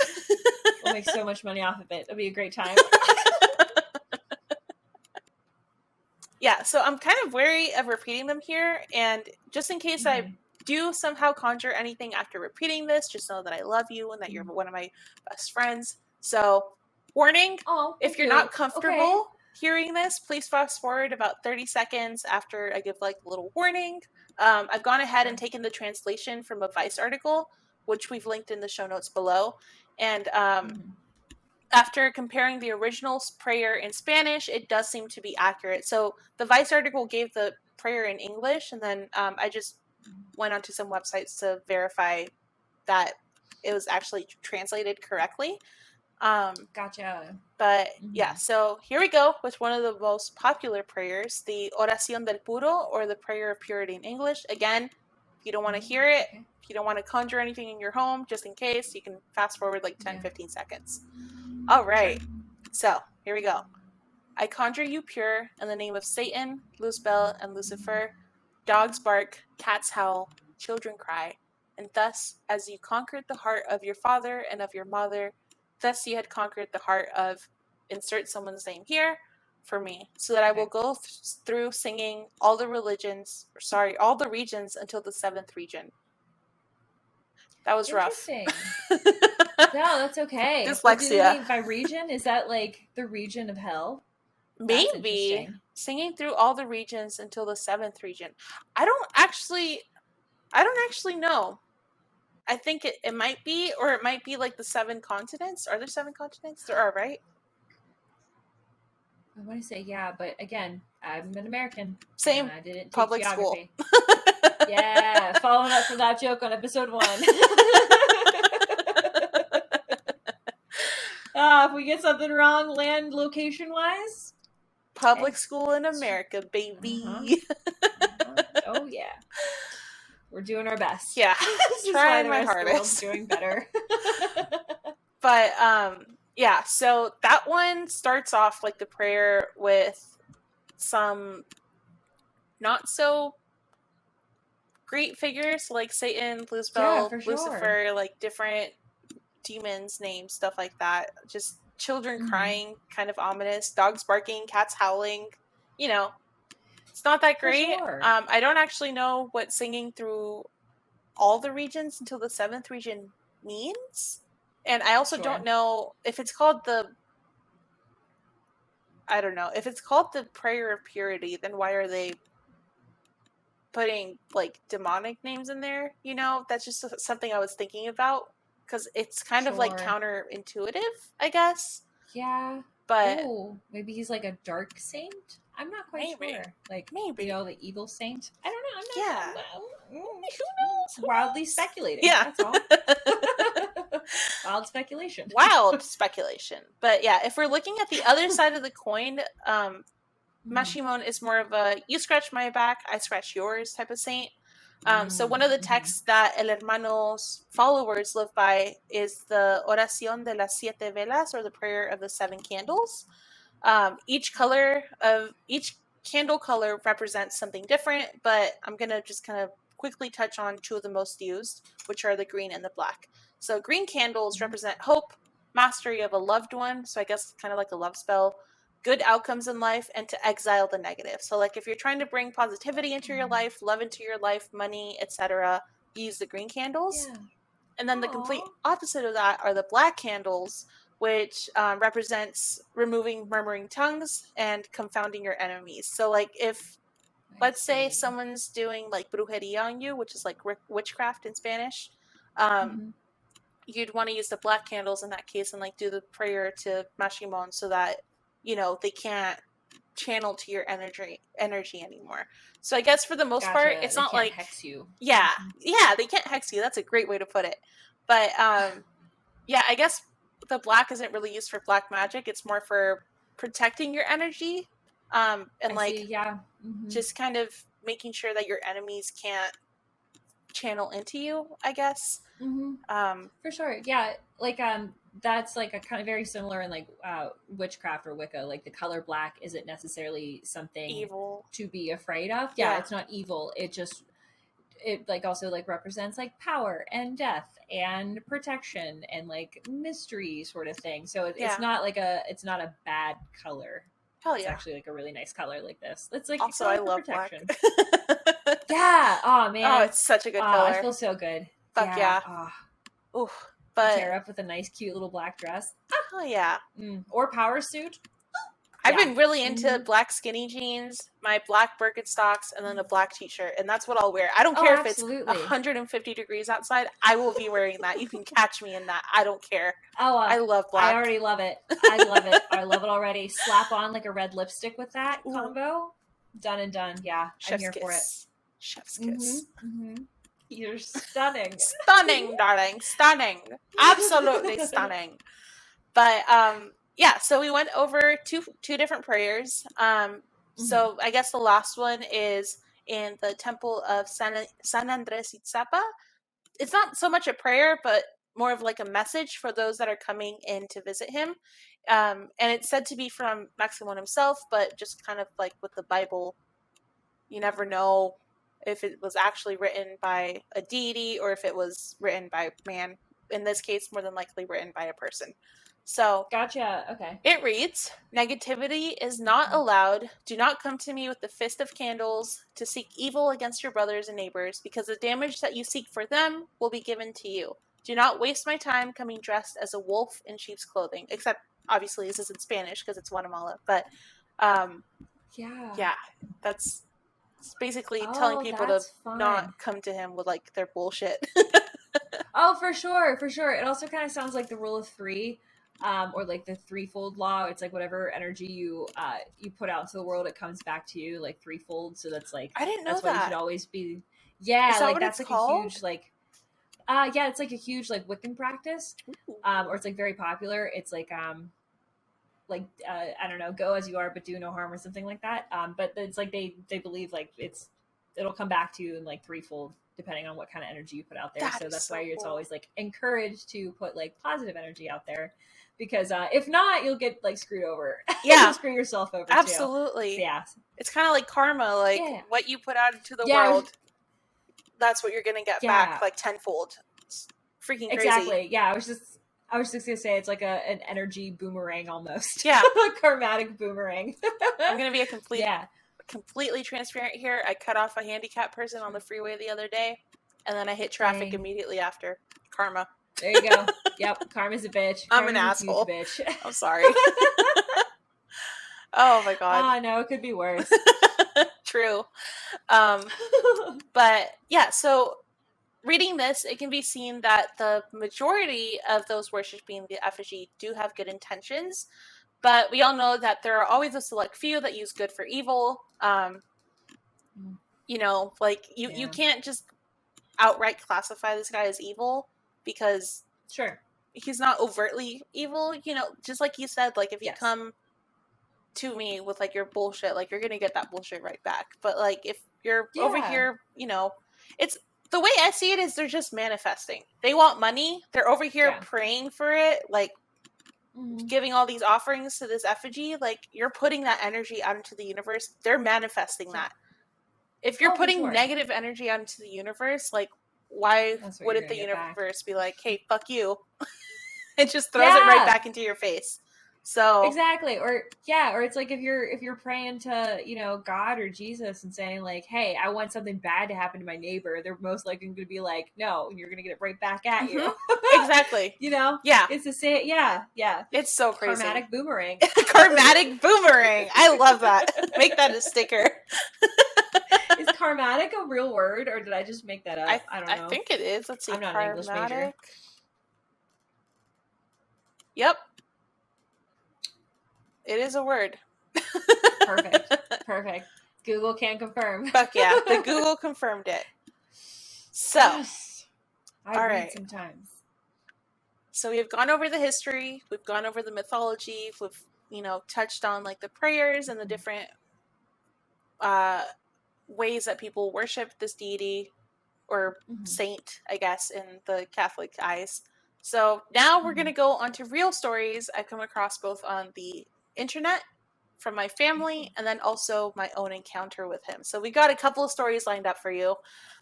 We'll make so much money off of it. It'll be a great time. Yeah, so I'm kind of wary of repeating them here, and just in case I do somehow conjure anything after repeating this, just know that I love you and that you're one of my best friends. So, warning, if you're not comfortable hearing this, please fast forward about 30 seconds after I give like a little warning. I've gone ahead and taken the translation from a Vice article, which we've linked in the show notes below. And after comparing the original prayer in Spanish, it does seem to be accurate. So the Vice article gave the prayer in English, and then I just went onto some websites to verify that it was actually translated correctly. Gotcha. But yeah, so here we go with one of the most popular prayers, the Oración del Puro, or the Prayer of Purity in English. Again, if you don't want to hear it, if you don't want to conjure anything in your home, just in case, you can fast forward like 10-15 seconds. All right, so here we go. I conjure you pure in the name of Satan, Luzbel, and Lucifer. Dogs bark, cats howl, children cry. And thus, as you conquered the heart of your father and of your mother, thus you had conquered the heart of, insert someone's name here, for me. So that I will go through singing all the regions until the 7th region. That was rough. Interesting. No, that's okay. Dyslexia. By region, is that like the region of hell? Maybe. Singing through all the regions until the 7th region. I don't actually know. I think it might be, or it might be like the 7 continents. Are there 7 continents? There are, right? I want to say yeah, but again, I'm an American. Same. I didn't take Public geography. School. Yeah, following up from that joke on episode 1. If we get something wrong, land location wise, Public school in America, baby. Oh yeah, we're doing our best. Yeah, trying my hardest. Doing better. But yeah, so that one starts off like the prayer with some not so great figures like Satan, Luzbel, Lucifer, like different demons, names, stuff like that. Just children crying, kind of ominous. Dogs barking, cats howling. You know, it's not that great. I don't actually know what singing through all the regions until the 7th region means. And I also don't know if it's called the... I don't know. If it's called the Prayer of Purity, then why are they putting, like, demonic names in there? You know, that's just something I was thinking about. Because it's kind of, like, counterintuitive, I guess. Yeah. But... maybe he's, like, a dark saint? I'm not quite sure. Like, maybe. You know, the evil saint? I don't know. I'm not... Who knows? Wildly speculating. Yeah. That's all. Wild speculation. Wild speculation. But yeah, if we're looking at the other side of the coin, Maximon is more of a you scratch my back, I scratch yours type of saint. So one of the texts that El Hermano's followers live by is the Oración de las Siete Velas, or the prayer of the 7 candles. Each candle color represents something different, but I'm going to just kind of quickly touch on 2 of the most used, which are the green and the black. So green candles represent hope, mastery of a loved one, so I guess kind of like a love spell, good outcomes in life, and to exile the negative. So like if you're trying to bring positivity into your life, love into your life, money, etc., use the green candles. Yeah. And then the complete opposite of that are the black candles, which represents removing murmuring tongues and confounding your enemies. So like if, let's say someone's doing like brujeria on you, which is like witchcraft in Spanish, you'd want to use the black candles in that case and like do the prayer to Maximon so that, you know, they can't channel to your energy anymore. So I guess for the most part, it's not like hex you. Yeah, they can't hex you. That's a great way to put it. But yeah, I guess the black isn't really used for black magic. It's more for protecting your energy, and just kind of making sure that your enemies can't channel into you, I guess. For sure. Yeah, like that's like a kind of very similar in like witchcraft or Wicca. Like the color black isn't necessarily something evil to be afraid of. Yeah, it's not evil. It like also like represents like power and death and protection and like mystery sort of thing. So it's not like it's not a bad color. It's actually like a really nice color like this. It's like also I love protection. Black. Yeah. Oh man. Oh, it's such a good color. It feels so good. Fuck yeah. Oof. But tear up with a nice, cute little black dress. Oh yeah. Or power suit. I've been really into black skinny jeans, my black Birkenstocks, and then a black t-shirt, and that's what I'll wear. I don't care if it's 150 degrees outside. I will be wearing that. You can catch me in that. I don't care. I love black. I already love it. I love it. I love it already. Slap on like a red lipstick with that combo. Done and done. Yeah, I'm here for it. Chef's kiss. You're stunning. Stunning, darling. Stunning. Absolutely stunning. But yeah, so we went over two different prayers. So I guess the last one is in the temple of San Andres Itzapa. It's not so much a prayer, but more of like a message for those that are coming in to visit him. And it's said to be from Maximon himself, but just kind of like with the Bible, you never know if it was actually written by a deity or if it was written by man. In this case, more than likely written by a person. So Gotcha. Okay. it reads, negativity is not allowed. Do not come to me with the fist of candles to seek evil against your brothers and neighbors, because the damage that you seek for them will be given to you. Do not waste my time coming dressed as a wolf in sheep's clothing. Except, obviously, this is in Spanish because it's Guatemala. But, yeah, that's basically telling people to not come to him with, like, their bullshit. Oh, for sure. It also kind of sounds like the rule of three, or like the threefold law. It's like whatever energy you put out into the world, it comes back to you like threefold. So that's like, I didn't know that's that. why you should always be. Yeah, is that like what that's it's like called? a huge like. Yeah, it's like a huge like Wiccan practice, or it's like very popular. It's like I don't know, go as you are but do no harm or something like that. But it's like they believe like it'll come back to you in like threefold depending on what kind of energy you put out there. So that's why it's always like encouraged to put like positive energy out there, because if not, you'll get like screwed over. Yeah, you'll screw yourself over. Absolutely. So, yeah, it's kind of like karma. Like what you put out into the world, that's what you're gonna get back, like tenfold. It's freaking crazy. Exactly. Yeah, I was just gonna say it's like an energy boomerang almost. Yeah, a karmatic boomerang. I'm gonna be completely transparent here. I cut off a handicapped person on the freeway the other day, and then I hit traffic immediately after. Karma. There you go. Yep, karma's a bitch. I'm an asshole. Bitch. I'm sorry. Oh my god. No, it could be worse. True. But yeah, so reading this, it can be seen that the majority of those worshiping the effigy do have good intentions. But we all know that there are always a select few that use good for evil. You know, like you can't just outright classify this guy as evil because he's not overtly evil. You know, just like you said, like if you come to me with like your bullshit, like you're gonna get that bullshit right back. But like if you're over here, you know, it's the way I see it is they're just manifesting. They want money. They're over here praying for it, like giving all these offerings to this effigy. Like you're putting that energy out into the universe. They're manifesting that. If you're putting negative energy out into the universe, like why wouldn't the universe be like, hey, fuck you? It just throws it right back into your face. So exactly. Or it's like if you're praying to, you know, God or Jesus and saying like, hey, I want something bad to happen to my neighbor, they're most likely going to be like, no, and you're going to get it right back at you. Exactly. You know? Yeah. It's the same. Yeah. It's so crazy. Karmatic boomerang. Karmatic boomerang. I love that. Make that a sticker. Is karmatic a real word, or did I just make that up? I don't know. I think it is. Let's see. I'm not an English major. Yep. It is a word. Perfect. Google can confirm. Fuck yeah. The Google confirmed it. So. Yes. I read sometimes. So we've gone over the history. We've gone over the mythology. We've, you know, touched on like the prayers and the different ways that people worship this deity or saint, I guess, in the Catholic eyes. So now we're going to go on to real stories I've come across both on the internet from my family and then also my own encounter with him. So we got a couple of stories lined up for you.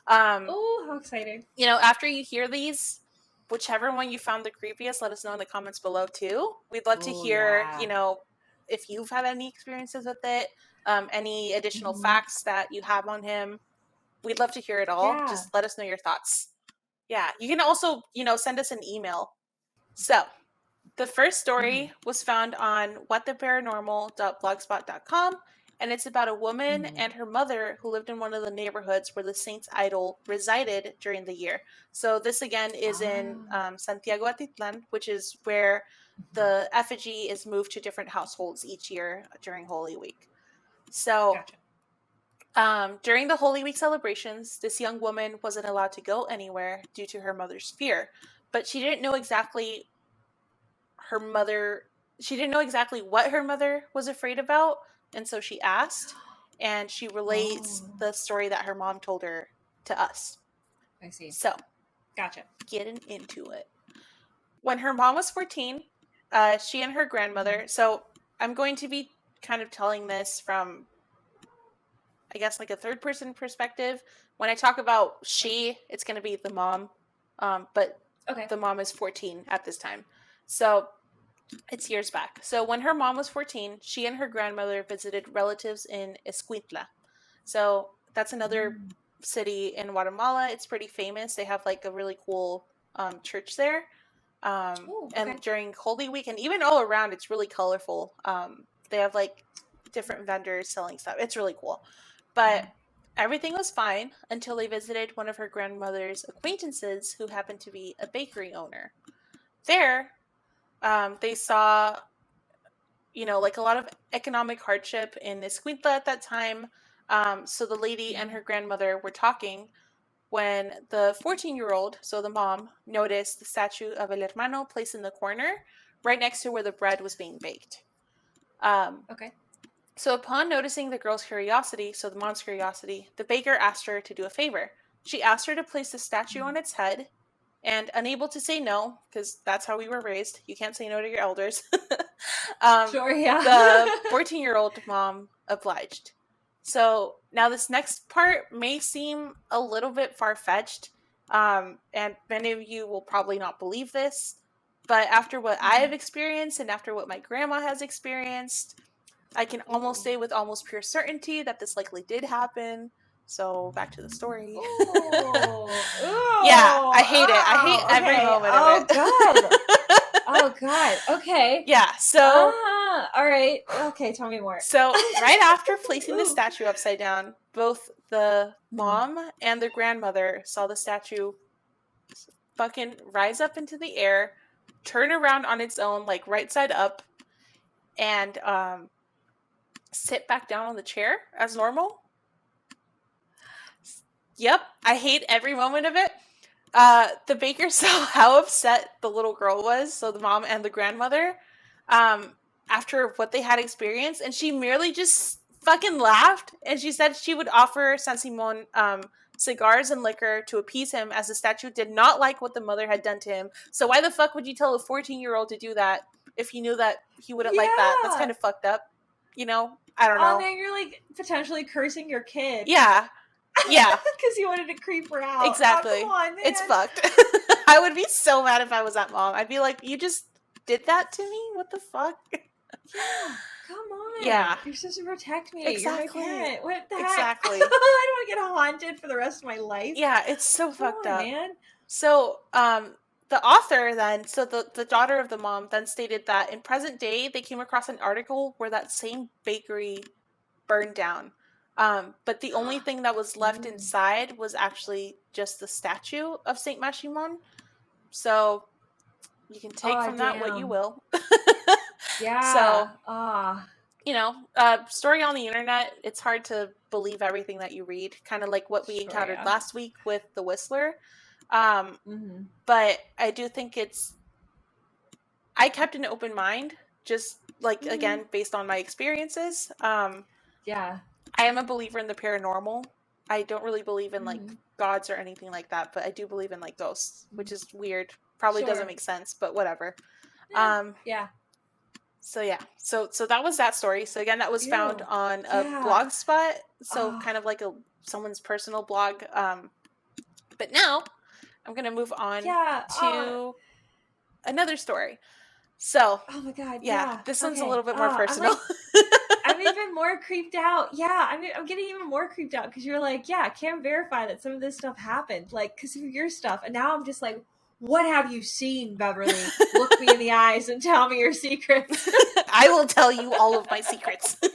Oh, how exciting. You know, after you hear these, whichever one you found the creepiest, let us know in the comments below too. We'd love to hear, you know, if you've had any experiences with it, any additional facts that you have on him. We'd love to hear it all. Yeah. Just let us know your thoughts. Yeah. You can also, you know, send us an email. So the first story was found on whattheparanormal.blogspot.com, and it's about a woman and her mother who lived in one of the neighborhoods where the saint's idol resided during the year. So this again is in Santiago Atitlan, which is where the effigy is moved to different households each year during Holy Week. So during the Holy Week celebrations, this young woman wasn't allowed to go anywhere due to her mother's fear, but she didn't know exactly what her mother was afraid about, and so she asked, and she relates the story that her mom told her to us. I see. So, gotcha. Getting into it. when her mom was 14, she and her grandmother, so I'm going to be kind of telling this from, I guess, like a third person perspective. When I talk about she, it's going to be the mom, but the mom is 14 at this time. So it's years back. So when her mom was 14, she and her grandmother visited relatives in Escuintla. So that's another city in Guatemala. It's pretty famous. They have like a really cool church there. And during Holy Week and even all around, it's really colorful. They have like different vendors selling stuff. It's really cool. But everything was fine until they visited one of her grandmother's acquaintances who happened to be a bakery owner. There, they saw, like a lot of economic hardship in Escuintla at that time. So the lady and her grandmother were talking when the 14-year-old, so the mom, noticed the statue of El Hermano placed in the corner right next to where the bread was being baked. So upon noticing the girl's curiosity, so the mom's curiosity, the baker asked her to do a favor. She asked her to place the statue on its head, and unable to say no, because that's how we were raised. You can't say no to your elders. Sure, yeah. The 14-year-old mom obliged. So now this next part may seem a little bit far-fetched, and many of you will probably not believe this, but after what I have experienced and after what my grandma has experienced, I can almost say with almost pure certainty that this likely did happen. So back to the story. Ooh, yeah, I hate it. I hate every moment of it. God. Oh God. Okay. Yeah. So. All right. Okay. Tell me more. So right after placing the statue upside down, both the mom and the grandmother saw the statue fucking rise up into the air, turn around on its own, like right side up, and sit back down on the chair as normal. Yep, I hate every moment of it. The baker saw how upset the little girl was, so the mom and the grandmother, after what they had experienced, and she merely just fucking laughed, and she said she would offer Maximon cigars and liquor to appease him, as the statue did not like what the mother had done to him. So why the fuck would you tell a 14-year-old to do that if you knew that he wouldn't like that? That's kind of fucked up. I don't know. Oh man, you're like potentially cursing your kid. Yeah. Yeah. Because you wanted to creep her out. Exactly. Oh, come on, man. It's fucked. I would be so mad if I was that mom. I'd be like, you just did that to me? What the fuck? Yeah. Come on. Yeah. You're supposed to protect me. Exactly. You're my parent. What the heck? Exactly. I don't want to get haunted for the rest of my life. Yeah, it's so fucked up. Man. So, the author then, so the daughter of the mom then stated that in present day, they came across an article where that same bakery burned down. But the only thing that was left inside was actually just the statue of Saint Maximon. So you can take from that what you will. Yeah. So, story on the internet, it's hard to believe everything that you read. Kind of like what we encountered last week with the Whistler. But I do think I kept an open mind, just like, again, based on my experiences. Yeah. I am a believer in the paranormal. I don't really believe in like gods or anything like that, but I do believe in like ghosts, which is weird. Probably doesn't make sense, but whatever. Yeah. So yeah. So that was that story. So again, that was found on a blog spot. So kind of like someone's personal blog. But now I'm gonna move on to another story. So oh my God. Yeah. This one's a little bit more personal. I'm even more creeped out. Yeah, I'm getting even more creeped out because you're like, yeah, can't verify that some of this stuff happened, like, because of your stuff. And now I'm just like, what have you seen, Beverly? Look me in the eyes and tell me your secrets. I will tell you all of my secrets. I'm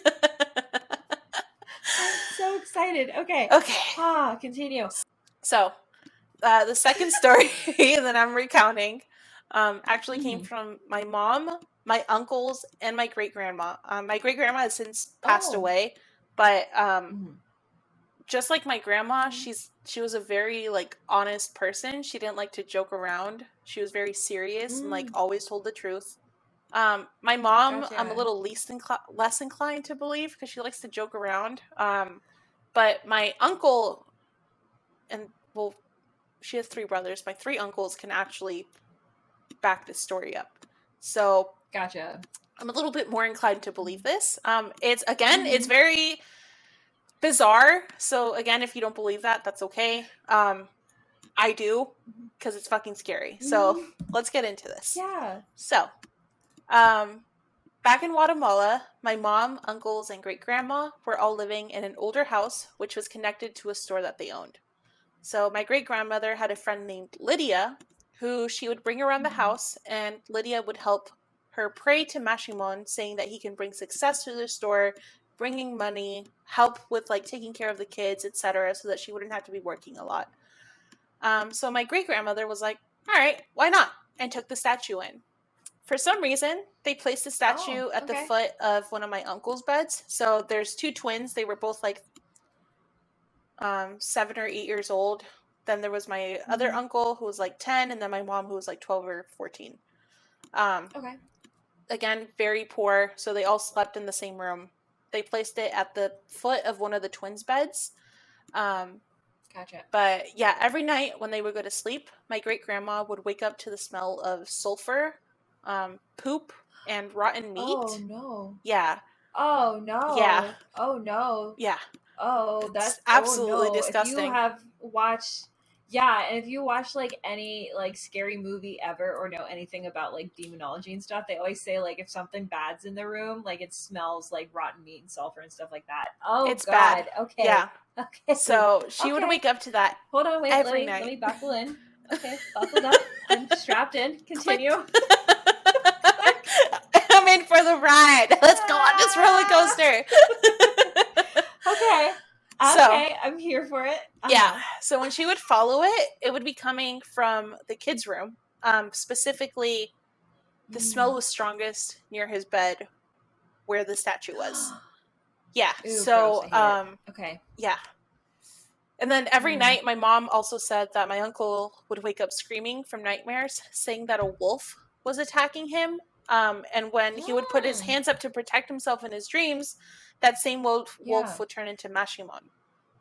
so excited. Okay. Continue. So, the second story that I'm recounting actually came from my mom, my uncles, and my great-grandma. My great-grandma has since passed away, but just like my grandma, she was a very like honest person. She didn't like to joke around. She was very serious and like always told the truth. My mom, I'm a little less inclined to believe because she likes to joke around. But my uncle, and well, she has 3 brothers. My 3 uncles can actually back this story up. So Gotcha. I'm a little bit more inclined to believe this. It's very bizarre. So again, if you don't believe that, that's okay. I do, because it's fucking scary. So let's get into this. Yeah. So, back in Guatemala, my mom, uncles, and great-grandma were all living in an older house, which was connected to a store that they owned. So my great-grandmother had a friend named Lydia, who she would bring around the house, and Lydia would help her pray to Maximon, saying that he can bring success to the store, bringing money, help with like taking care of the kids, etc., so that she wouldn't have to be working a lot. So my great-grandmother was like, all right, why not? And took the statue in. For some reason, they placed the statue at the foot of one of my uncle's beds. So there's two twins. They were both like 7 or 8 years old. Then there was my other uncle who was like 10, and then my mom who was like 12 or 14. Again, very poor. So they all slept in the same room. They placed it at the foot of one of the twins' beds. Gotcha. But yeah, every night when they would go to sleep, my great-grandma would wake up to the smell of sulfur, poop, and rotten meat. Oh, no. Yeah. Oh, no. Yeah. Oh, no. Yeah. Oh, that's it's absolutely disgusting. If you have watched, and if you watch like any like scary movie ever or know anything about like demonology and stuff, they always say like if something bad's in the room, like it smells like rotten meat and sulfur and stuff like that. Oh, it's God. Bad. Okay. Yeah. Okay. So she would wake up to that. Hold on, wait. Every Let night. me buckle in. Okay, buckled up. I'm strapped in. Continue. I'm in for the ride. Let's go on this roller coaster. Okay. Okay, I'm here for it. Yeah. So when she would follow it, it would be coming from the kids' room. Specifically, the smell was strongest near his bed, where the statue was. Yeah. Ooh, so okay. Yeah. And then every night, my mom also said that my uncle would wake up screaming from nightmares, saying that a wolf was attacking him. And when he would put his hands up to protect himself in his dreams, that same wolf would turn into Maximon.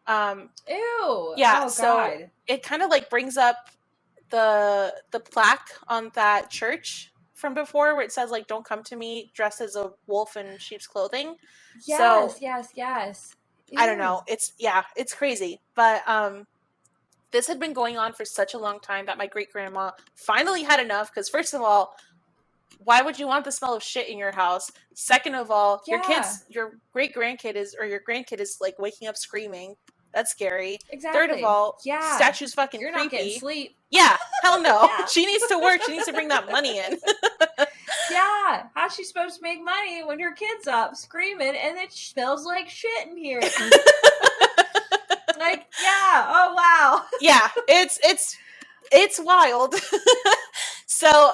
Ew. Yeah. Oh, so God. it kind of like brings up the plaque on that church from before, where it says like, "Don't come to me dressed as a wolf in sheep's clothing." Yes. Ew. I don't know. It's crazy. But this had been going on for such a long time that my great-grandma finally had enough, because first of all, why would you want the smell of shit in your house? Second of all, your great-grandkid your grandkid is like waking up screaming. That's scary. Exactly. Third of all, statue's fucking You're creepy. not getting sleep. Yeah, hell no. She needs to work. She needs to bring that money in. Yeah, how's she supposed to make money when her kid's up screaming and it smells like shit in here? Like, oh wow. Yeah, it's wild. So,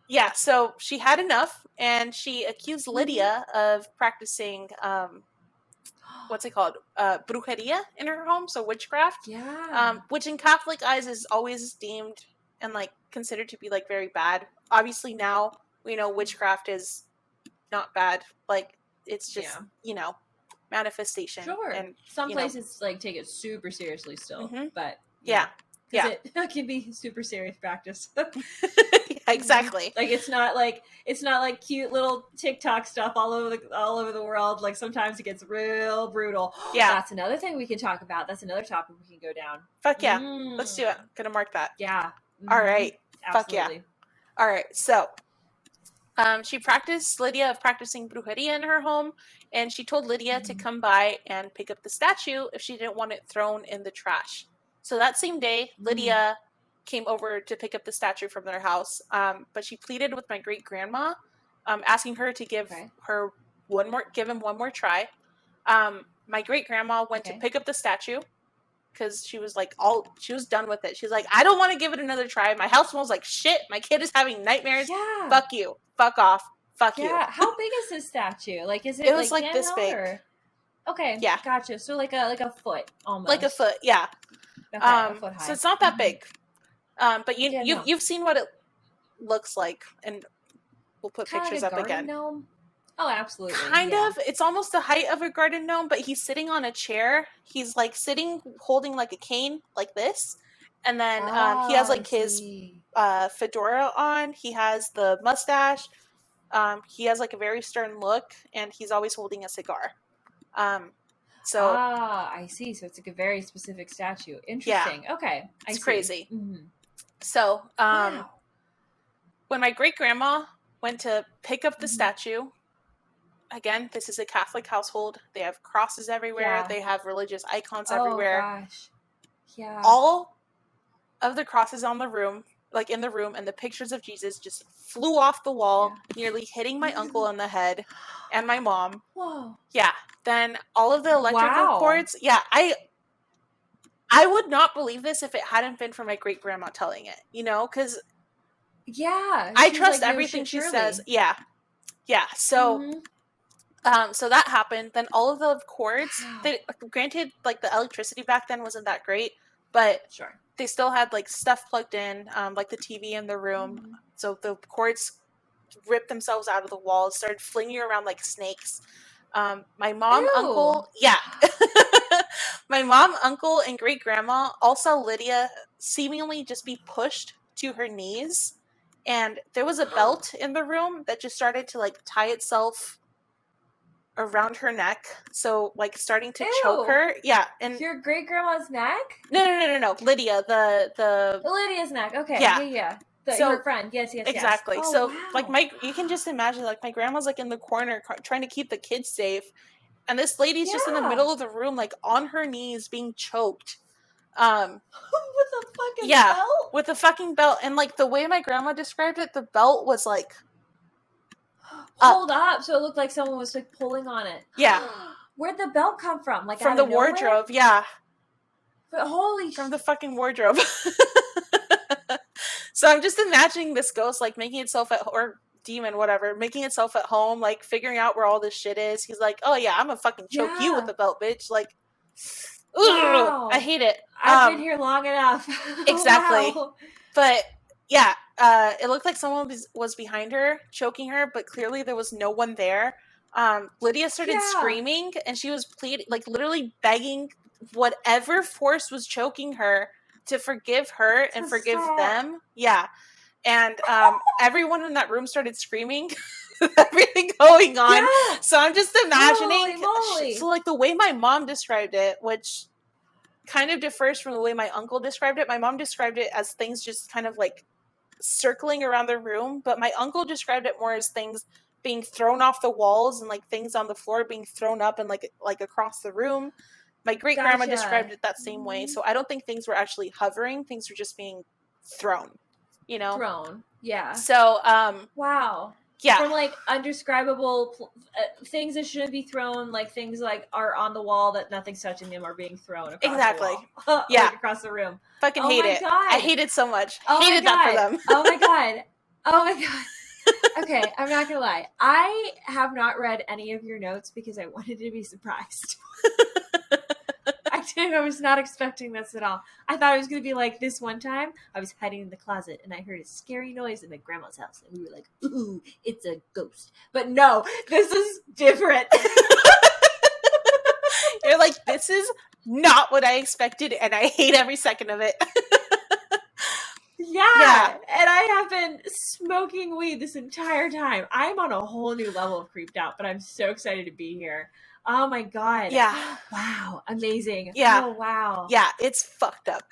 yeah, so she had enough, and she accused Lydia of practicing, what's it called? Brujeria in her home, so witchcraft. Yeah. Which in Catholic eyes is always deemed and like considered to be like very bad. Obviously now we know witchcraft is not bad. Like it's just, manifestation. Sure. And some places like take it super seriously still, but it can be super serious practice. Yeah, exactly. Like it's not like cute little TikTok stuff all over the world. Like sometimes it gets real brutal. Yeah, that's another thing we can talk about. That's another topic we can go down. Fuck yeah, let's do it. Gonna mark that. Yeah. All right. Absolutely. Fuck yeah. All right. So, she practiced Lydia of practicing brujeria in her home, and she told Lydia to come by and pick up the statue if she didn't want it thrown in the trash. So that same day, Lydia came over to pick up the statue from their house, but she pleaded with my great-grandma, asking her to give him one more try. My great-grandma went to pick up the statue because she was like, she was done with it. She's like, I don't want to give it another try. My house smells like shit. My kid is having nightmares. Yeah. Fuck you. Fuck off. Fuck you. Yeah. How big is this statue? Like, is it? It was like this big. Or... Okay. Yeah. Gotcha. So like a foot almost. Like a foot. Yeah. Okay, a foot high. So it's not that big. But you've seen what it looks like, and we'll put kind pictures of up again. Gnome? Oh, absolutely. Kind of. It's almost the height of a garden gnome, but he's sitting on a chair. He's like sitting, holding like a cane, like this, and then he has like his fedora on. He has the mustache. He has like a very stern look, and he's always holding a cigar. So I see. So it's like a very specific statue. Interesting. Okay, it's crazy. Mm-hmm. So Wow. when my great grandma went to pick up the Mhm. statue, again, this is a Catholic household. They have crosses everywhere. Yeah. They have religious icons Oh everywhere. gosh. Yeah. All of the crosses on the room, like in the room, and the pictures of Jesus just flew off the wall, nearly hitting my uncle on the head and my mom. Whoa. Yeah. Then all of the electrical Wow. cords. Yeah, I would not believe this if it hadn't been for my great grandma telling it, you know, because Yeah. I She was trust like, no everything shit, she Shirley. says. Yeah. Yeah. So Mhm. so that happened. Then all of the cords, Wow. they granted, like the electricity back then wasn't that great, but Sure. they still had like stuff plugged in, like the TV in the room. Mhm. So the cords ripped themselves out of the walls, started flinging around like snakes. My mom, Ew. uncle, yeah. My mom, uncle, and great grandma all saw Lydia seemingly just be pushed to her knees. And there was a belt in the room that just started to like tie itself around her neck. So like starting to choke Ew. her. Yeah. And Your great grandma's neck? no. Lydia, the Lydia's neck. Okay. Yeah. Yeah. So- Her friend. Yes. exactly. Oh, So wow. like you can just imagine like my grandma's like in the corner trying to keep the kids safe, and this lady's just in the Yeah. middle of the room like on her knees being choked. With a fucking Yeah. belt? With a fucking belt. And like the way my grandma described it, the belt was like Pulled up, so it looked like someone was like pulling on it. Yeah. Where'd the belt come from? Like from out the of nowhere? wardrobe. Yeah. But holy From the fucking wardrobe. So I'm just imagining this ghost like making itself or demon, whatever, making itself at home, like figuring out where all this shit is. He's like, oh yeah, I'm gonna fucking choke you with the belt, bitch. Like, Wow. I hate it. I've been here long enough. Exactly. Wow. But yeah, it looked like someone was behind her, choking her, but clearly there was no one there. Lydia started screaming, and she was pleading, like literally begging whatever force was choking her to forgive her and To forgive stop. them. Yeah. And everyone in that room started screaming. Everything going on. Yeah. So I'm just imagining. Holy moly. So like the way my mom described it, which kind of differs from the way my uncle described it. My mom described it as things just kind of like circling around the room, but my uncle described it more as things being thrown off the walls and like things on the floor being thrown up and like across the room. My great grandma Gotcha. described it that same way. So I don't think things were actually hovering. Things were just being thrown, you know? Thrown. Yeah. So, Wow. yeah. From like undescribable things that shouldn't be thrown, like things like are on the wall that nothing's touching them are being thrown across Exactly. the wall. Yeah. Like across the room. Fucking Oh hate my it. God. I hate it so much. Oh Hated my that for God. them. Oh my God. Oh my God. Okay, I'm not gonna lie. I have not read any of your notes because I wanted to be surprised. I was not expecting this at all. I thought it was going to be like this one time. I was hiding in the closet and I heard a scary noise in my grandma's house. And we were like, ooh, it's a ghost. But no, this is different. You're like, this is not what I expected, and I hate every second of it. Yeah. And I have been smoking weed this entire time. I'm on a whole new level of creeped out, but I'm so excited to be here. Oh my God. Yeah. Wow. Amazing. Yeah. Oh, wow. Yeah, it's fucked up.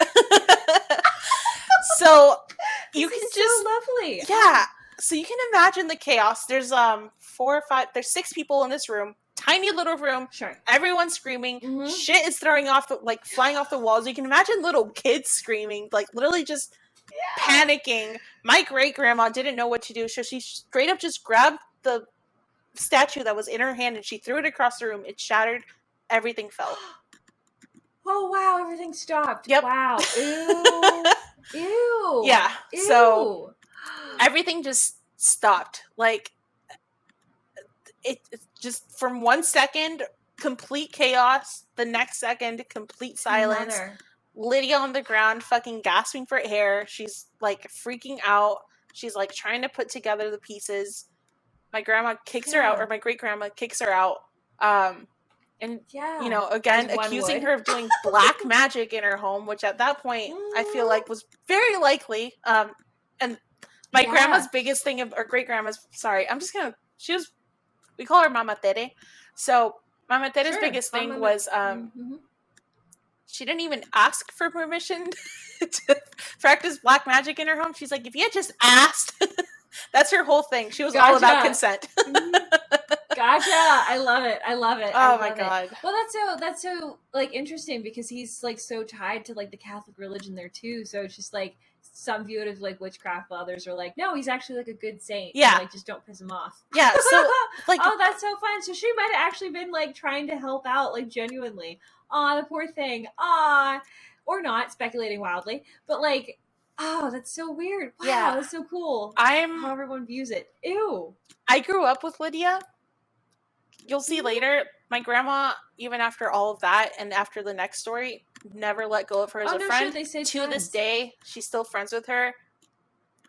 So you This can is just so lovely. Yeah. So you can imagine the chaos. There's there's 6 people in this room. Tiny little room. Sure. Everyone's screaming. Mhm. Shit is flying off the walls. You can imagine little kids screaming, like literally just panicking. My great grandma didn't know what to do, so she straight up just grabbed the statue that was in her hand and she threw it across the room. It shattered. Everything fell. Oh wow! Everything stopped. Yep. Wow. Ew. Ew. Yeah. Ew. So everything just stopped. Like it just from 1 second, complete chaos. The next second, complete silence. Mother. Lydia on the ground, fucking gasping for air. She's like freaking out. She's like trying to put together the pieces. My grandma kicks her out, or my great grandma kicks her out. And you know, again, accusing her of doing black magic in her home, which at that point I feel like was very likely. And my grandma's biggest thing, or great grandma's, sorry, we call her Mama Tere. So Mama Tere's biggest thing was she didn't even ask for permission to practice black magic in her home. She's like, if you had just asked, that's her whole thing. She was all about consent. Gotcha. I love it. Oh my god. Well, that's so like interesting because he's like so tied to like the Catholic religion there too. So it's just like some view it as like witchcraft, while others are like, no, he's actually like a good saint. Yeah. And, like, just don't piss him off. Yeah. So like, oh, that's so fun. So she might have actually been like trying to help out, like genuinely. Aw, the poor thing. Aw, or not, speculating wildly, but like, oh, that's so weird. Wow, yeah, that's so cool. How everyone views it. Ew. I grew up with Lydia. You'll see later, my grandma, even after all of that and after the next story, never let go of her as a friend. They say to this day, she's still friends with her.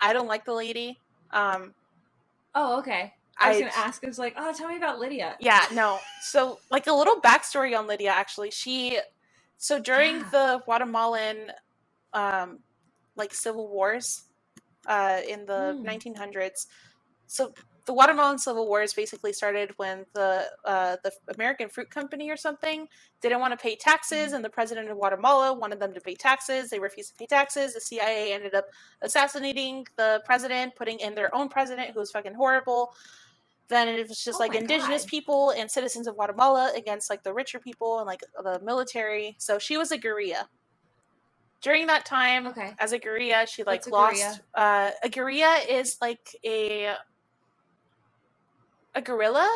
I don't like the lady. Oh, okay. I was going to ask. I was like, oh, tell me about Lydia. Yeah, no. So, like, a little backstory on Lydia, actually. So during the Guatemalan, like, civil wars in the 1900s, so the Guatemalan Civil Wars basically started when the American Fruit Company or something didn't want to pay taxes, and the president of Guatemala wanted them to pay taxes. They refused to pay taxes. The CIA ended up assassinating the president, putting in their own president, who was fucking horrible. Then it was just indigenous people and citizens of Guatemala against like the richer people and like the military. So she was a guerrilla. During that time, as a guerrilla, she like lost. A guerrilla is like a guerrilla,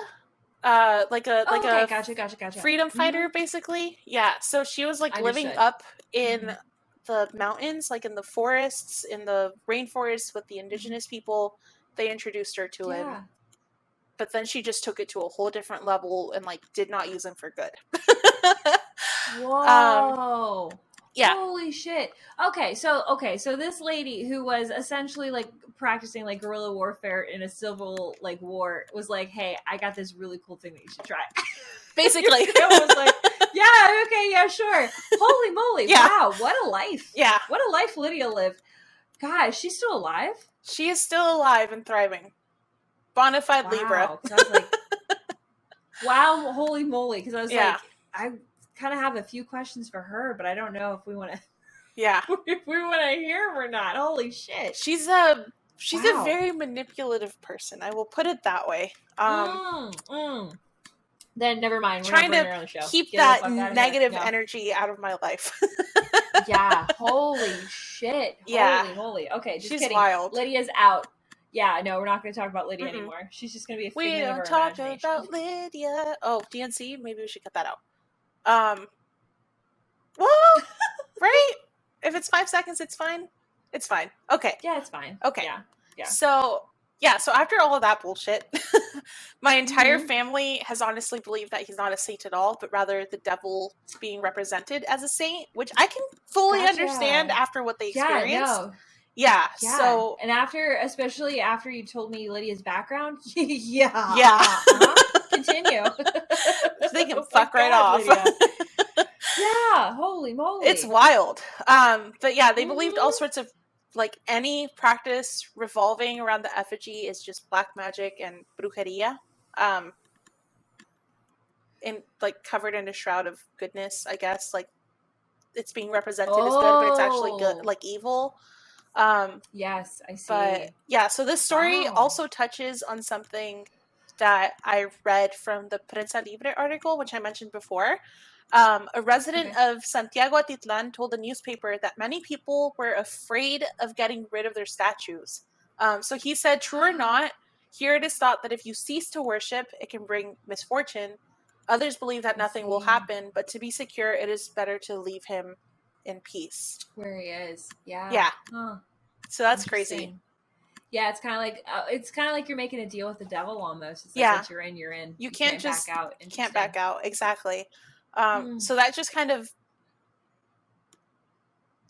gotcha. Freedom fighter, basically. Yeah. So she was like living up in the mountains, like in the forests, in the rainforests with the indigenous people. They introduced her to him. But then she just took it to a whole different level and like did not use him for good. Whoa. Yeah. Holy shit. Okay, so this lady who was essentially like practicing like guerrilla warfare in a civil like war was like, hey, I got this really cool thing that you should try. Basically. I was like, yeah, okay, yeah, sure. Holy moly. Yeah. Wow, what a life. Yeah. What a life Lydia lived. God, is she still alive? She is still alive and thriving. Bonafide Libra. I was like, wow, holy moly. Because I was like, I kind of have a few questions for her, but I don't know if we want to. Yeah. If we want to hear her or not. Holy shit. She's a very manipulative person. I will put it that way. Then never mind. We're trying not her on the show. Keep that negative energy out of my life. Yeah. Holy shit. Yeah. Holy moly. Okay. Just She's kidding. wild. Lydia's out. Yeah, no, we're not going to talk about Lydia anymore. She's just going to be a figment of our imagination. We don't talk about Lydia. Oh, DNC? Maybe we should cut that out. Well, right? If it's 5 seconds, it's fine. It's fine. Okay. Yeah, it's fine. Okay. Yeah. So after all of that bullshit, my entire family has honestly believed that he's not a saint at all, but rather the devil being represented as a saint, which I can fully understand after what they experienced. No. Yeah. So, and especially after you told me Lydia's background, yeah. Continue. They can fuck right off. Yeah. Holy moly. It's wild. But yeah, they believed all sorts of like any practice revolving around the effigy is just black magic and brujeria. And like covered in a shroud of goodness, I guess. Like it's being represented as good, but it's actually good, like evil. Yes, I see. But yeah, so this story also touches on something that I read from the Prensa Libre article, which I mentioned before. A resident of Santiago Atitlan told the newspaper that many people were afraid of getting rid of their statues. So he said, true or not, here it is thought that if you cease to worship, it can bring misfortune. Others believe that nothing will happen, but to be secure, it is better to leave him in peace. Where he is. Yeah. Yeah. Huh. So that's crazy. Yeah, it's kind of like you're making a deal with the devil almost. It's like once you're in, you're in. You can't just back out. Can't back out. Exactly. So that just kind of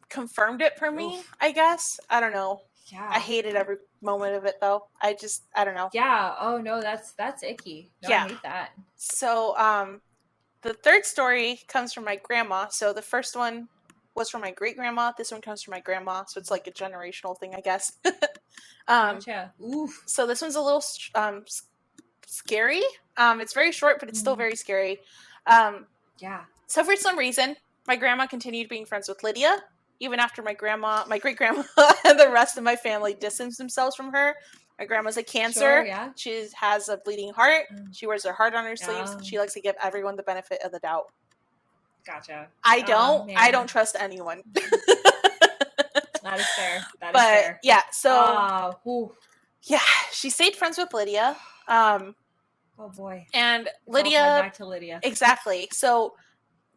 confirmed it for me, I guess. I don't know. Yeah. I hated every moment of it though. I don't know. Yeah. Oh no, that's icky. No, I hate that. So the third story comes from my grandma. So the first one was from my great grandma. This one comes from my grandma, so it's like a generational thing, I guess. Gotcha. Oof. So this one's a little scary. It's very short, but it's still very scary. Yeah. So for some reason, my grandma continued being friends with Lydia, even after my great grandma, and the rest of my family distanced themselves from her. My grandma's a Cancer. Sure, yeah. She has a bleeding heart. She wears her heart on her sleeves. Oh. She likes to give everyone the benefit of the doubt. Gotcha. I man. don't trust anyone. That is fair. That But is fair. yeah, so Oof. yeah, she stayed friends with Lydia. Oh boy. And It's all Lydia, tied back to Lydia. exactly. So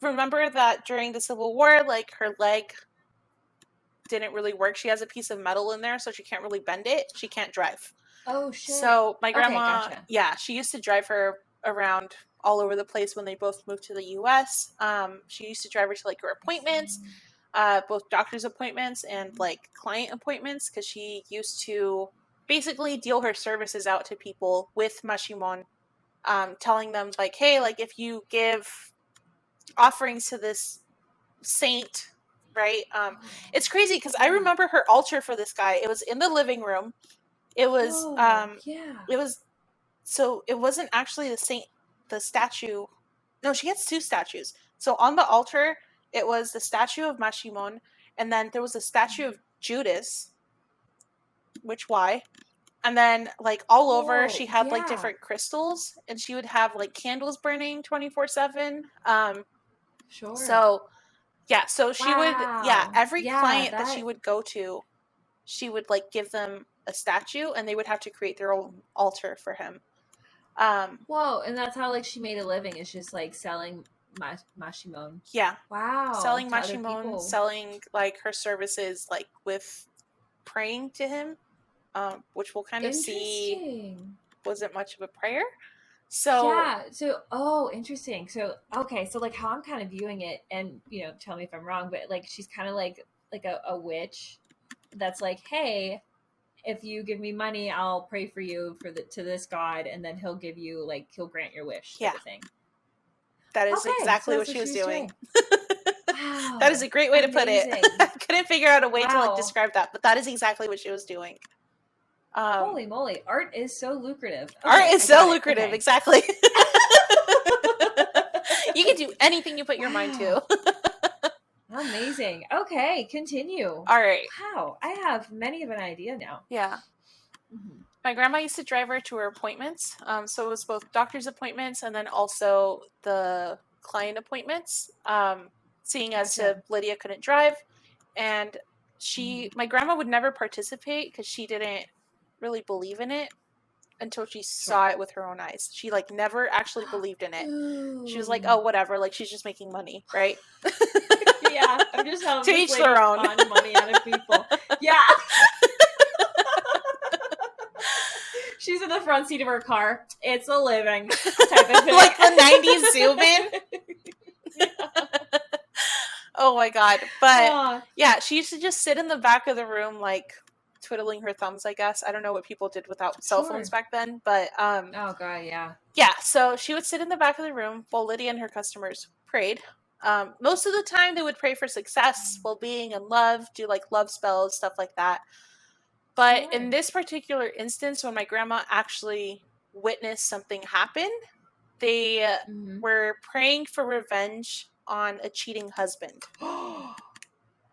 remember that during the Civil War, like her leg didn't really work. She has a piece of metal in there, so she can't really bend it. She can't drive. Oh shit. So my grandma, gotcha. yeah, she used to drive her around all over the place when they both moved to the U.S. She used to drive her to like her appointments, both doctor's appointments and like client appointments, because she used to basically deal her services out to people with Maximon, telling them like, hey, like if you give offerings to this saint, right? It's crazy because I remember her altar for this guy. It was in the living room. It was it was, so it wasn't actually the statue. No, she has two statues. So on the altar, it was the statue of Maximon, and then there was a statue of Judas, which why? And then like all over she had like different crystals, and she would have like candles burning 24/7. Sure. So yeah, so she would, every client that she that would go to, she would like give them a statue, and they would have to create their own altar for him. Whoa, and that's how like she made a living, is just like selling Maximon. Yeah. Wow. Selling to other Maximon, people. selling like her services like with praying to him, which we'll kind of see Interesting. wasn't much of a prayer. So Yeah. So interesting. So okay, so like how I'm kind of viewing it, and you know, tell me if I'm wrong, but like she's kind of like a witch that's like, hey, if you give me money, I'll pray for you to this god, and then he'll give you like he'll grant your wish. Type of thing. That is Okay, exactly so what that's she was doing. Wow. That is a great way to put it. Amazing. I couldn't figure out a way to like Wow. describe that, but that is exactly what she was doing. Holy moly, art is so lucrative. Art Okay, is I got so it. lucrative, Okay. exactly. You can do anything you put your mind to. Amazing. Okay, continue. All right. Wow, I have many of an idea now. Yeah. Mhm. My grandma used to drive her to her appointments. So it was both doctor's appointments and then also the client appointments. Seeing as Gotcha. Lydia couldn't drive, and my grandma would never participate because she didn't really believe in it until she saw it with her own eyes. She like never actually believed in it. She was like, "Oh, whatever. Like she's just making money, right?" Yeah, I'm just helping To this each lady their own. con money out of people. Yeah. She's in the front seat of her car. It's a living type of thing. Like the 90s zoom in. Oh my god. But yeah, she used to just sit in the back of the room like twiddling her thumbs, I guess. I don't know what people did without cell phones back then, but oh god, yeah. Yeah, so she would sit in the back of the room while Lydia and her customers prayed. Most of the time they would pray for success, well-being, and love, do like love spells, stuff like that. But in this particular instance, when my grandma actually witnessed something happen, they were praying for revenge on a cheating husband.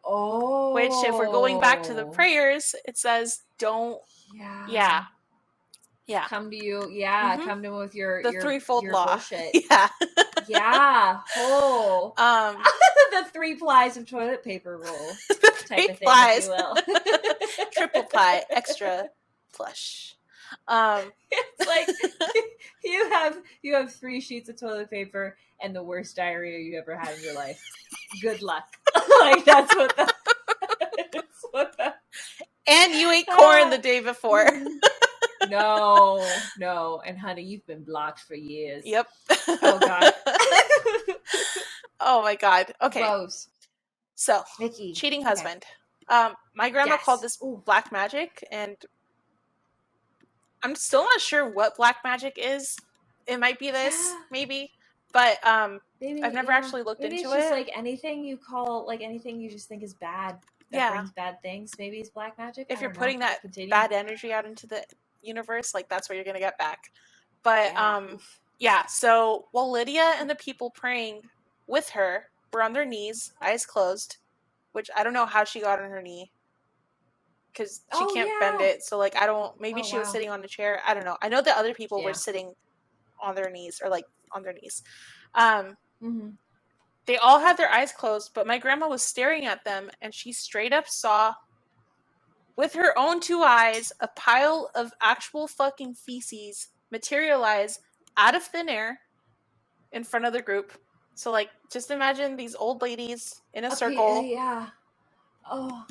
Oh. Which, if we're going back to the prayers, it says, don't. Yeah. Come to you. Come to him with your threefold your law. Bullshit. Yeah. Yeah. Oh. The 3 plies of toilet paper rule. Type of thing, if you will. Triple ply, extra plush. It's like you have 3 sheets of toilet paper and the worst diarrhea you ever had in your life. Good luck. Like that's what and you ate corn the day before. No. And honey, you've been blocked for years. Yep. Oh god. Oh my god. Okay. Gross. So, Mickey. cheating husband. My grandma called this black magic, and I'm still not sure what black magic is. It might be this, maybe. But Maybe, I've never actually looked maybe into it's just it. like anything you call, like anything you just think is bad that brings bad things. Maybe it's black magic. If I you're don't putting know. that Continue. bad energy out into the universe, like that's what you're gonna get back. But Yeah. so while Lydia and the people praying with her were on their knees, eyes closed, which I don't know how she got on her knee because she can't bend it. So like I don't. Maybe she was sitting on a chair. I don't know. I know that other people were sitting on their knees or like on their knees. They all had their eyes closed, but my grandma was staring at them, and she straight up saw, with her own two eyes, a pile of actual fucking feces materialize out of thin air in front of the group. So, like, just imagine these old ladies in a circle,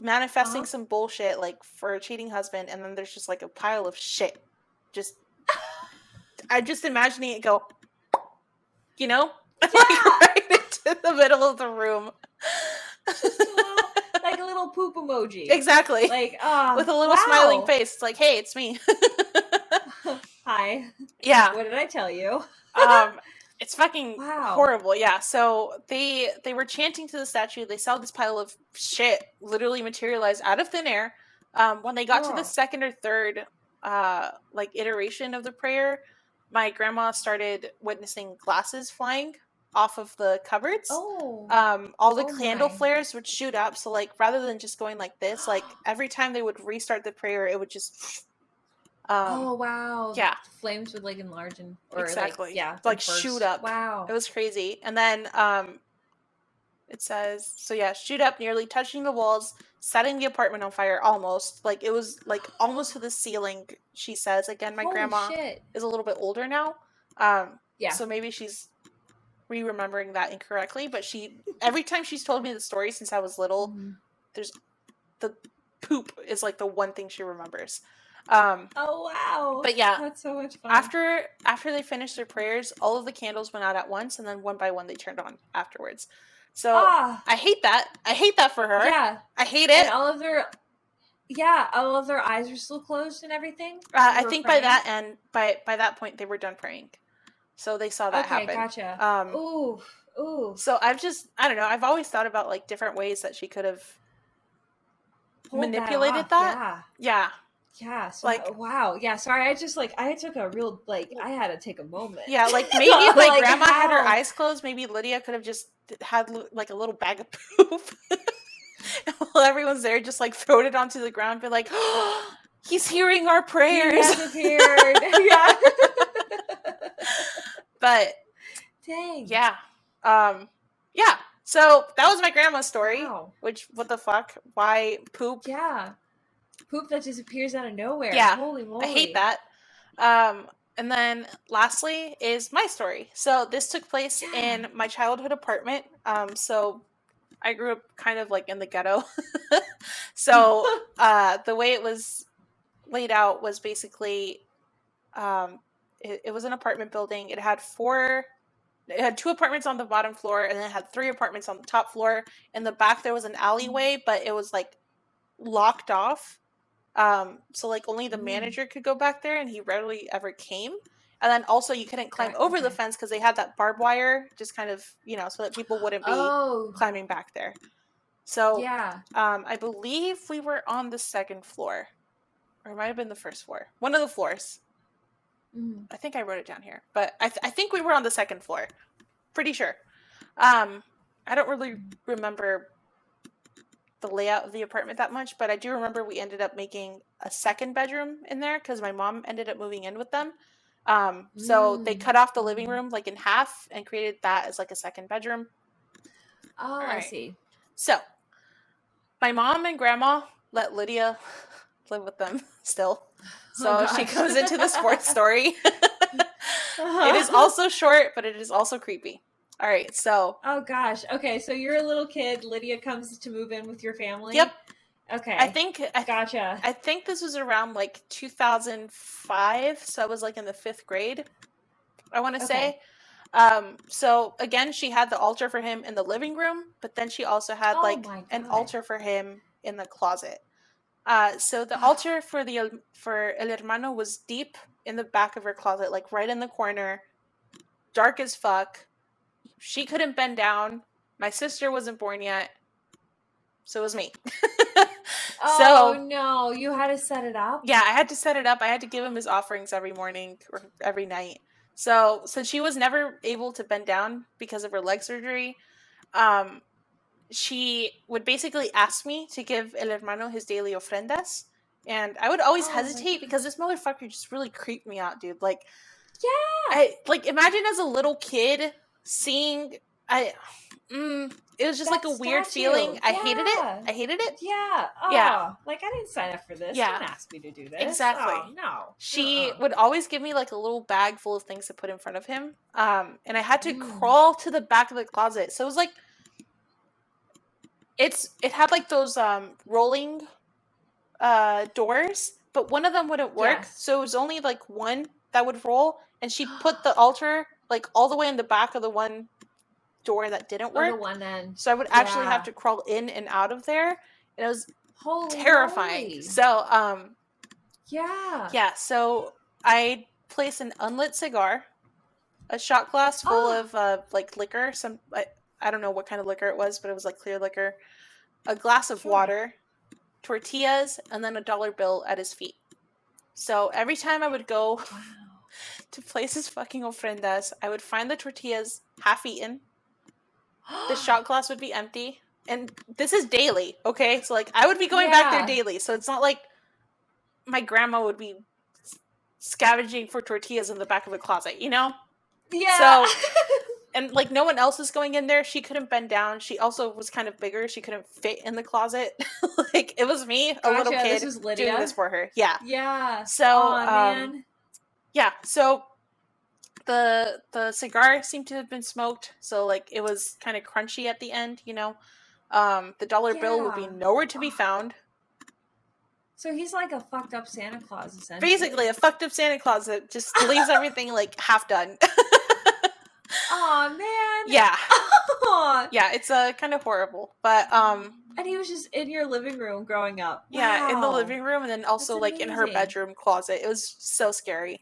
manifesting some bullshit, like, for a cheating husband, and then there's just, like, a pile of shit. Just, I'm just imagining it go, you know? Like, right into the middle of the room. Just a little poop emoji. Exactly. Like, with a little smiling face. It's like, hey, it's me. Hi. Yeah. What did I tell you? It's fucking horrible. Yeah. So they were chanting to the statue. They saw this pile of shit literally materialize out of thin air. When they got to the second or third like iteration of the prayer, my grandma started witnessing glasses flying off of the cupboards. All the candle flares would shoot up. So like rather than just going like this, like every time they would restart the prayer, it would just yeah, flames would like enlarge and like shoot up. It was crazy. And then it says, so yeah, shoot up, nearly touching the walls, setting the apartment on fire. Almost like it was like almost to the ceiling. She says again, my grandma is a little bit older now, so maybe she's remembering that incorrectly, but every time she's told me the story since I was little, there's the poop is like the one thing she remembers. But yeah, that's so much fun. After they finished their prayers, all of the candles went out at once, and then one by one they turned on afterwards. So I hate that for her. I hate it. And all of their eyes are still closed and everything. I think praying? by that point they were done praying. So they saw that happen. Gotcha. Ooh. So I don't know. I've always thought about like different ways that she could have manipulated that. Yeah. So like wow. Yeah. Sorry. I just like I took a real like I had to take a moment. Yeah. Like maybe if my grandma had her eyes closed, maybe Lydia could have just had like a little bag of poop. While everyone's there, just like throw it onto the ground, be like, oh, he's hearing our prayers. He has appeared. Yeah. But dang. Yeah. Yeah. So that was my grandma's story. Wow. Which, what the fuck? Why poop? Yeah. Poop that just appears out of nowhere. Yeah. Holy moly. I hate that. And then lastly is my story. So this took place in my childhood apartment. So I grew up kind of like in the ghetto. So the way it was laid out was basically it was an apartment building. It had 2 apartments on the bottom floor, and then it had 3 apartments on the top floor. In the back there was an alleyway, but it was like locked off. So like only the manager could go back there, and he rarely ever came. And then also you couldn't climb over the fence because they had that barbed wire, just kind of, so that people wouldn't be climbing back there. So I believe we were on the 2nd floor, or it might have been the 1st floor, one of the floors. I think I wrote it down here, but I think we were on the 2nd floor. Pretty sure. I don't really remember the layout of the apartment that much, but I do remember we ended up making a 2nd bedroom in there because my mom ended up moving in with them. So they cut off the living room like in half and created that as like a 2nd bedroom. Oh, right. I see. So my mom and grandma let Lydia live with them still. So she comes into this 4th story. It is also short, but it is also creepy. All right, so. Oh, gosh. Okay, so you're a little kid. Lydia comes to move in with your family? Yep. Okay. Gotcha. I think this was around like 2005, so I was like in the 5th grade, I want to say. So, again, she had the altar for him in the living room, but then she also had an altar for him in the closet. So the altar for El Hermano was deep in the back of her closet, like right in the corner, dark as fuck. She couldn't bend down. My sister wasn't born yet. So it was me. Oh, no. You had to set it up? Yeah, I had to set it up. I had to give him his offerings every morning or every night. So since she was never able to bend down because of her leg surgery, she would basically ask me to give El Hermano his daily ofrendas. And I would always hesitate because this motherfucker just really creeped me out, dude. Like, yeah. Imagine as a little kid seeing, it was just that like a weird feeling. Yeah. I hated it. Yeah. Oh, yeah. Like, I didn't sign up for this. Yeah. Don't ask me to do this. Exactly. Oh, no. She would always give me like a little bag full of things to put in front of him. And I had to crawl to the back of the closet. So it was like, it had like those rolling doors, but one of them wouldn't work. Yes. So it was only like one that would roll, and she put the altar like all the way in the back of the one door that didn't work. The one end. So I would actually have to crawl in and out of there, and it was terrifying. Holy. So yeah. So I placed an unlit cigar, a shot glass full of like liquor. I don't know what kind of liquor it was, but it was like clear liquor. A glass of water, tortillas, and then a $1 bill at his feet. So every time I would go to place his fucking ofrendas, I would find the tortillas half eaten. The shot glass would be empty. And this is daily, okay? So like I would be going back there daily. So it's not like my grandma would be scavenging for tortillas in the back of a closet, you know? Yeah. So and like no one else was going in there. She couldn't bend down. She also was kind of bigger. She couldn't fit in the closet. Like it was me, a little kid, doing this for her. Yeah. Yeah. So man. Yeah. So the cigar seemed to have been smoked. So like it was kind of crunchy at the end, you know. The $1 bill would be nowhere to be found. So he's like a fucked up Santa Claus, essentially. Basically, a fucked up Santa Claus that just leaves everything like half done. Aw, man. Yeah. Yeah, it's kind of horrible. But and he was just in your living room growing up. Wow. Yeah, in the living room, and then also like in her bedroom closet. It was so scary.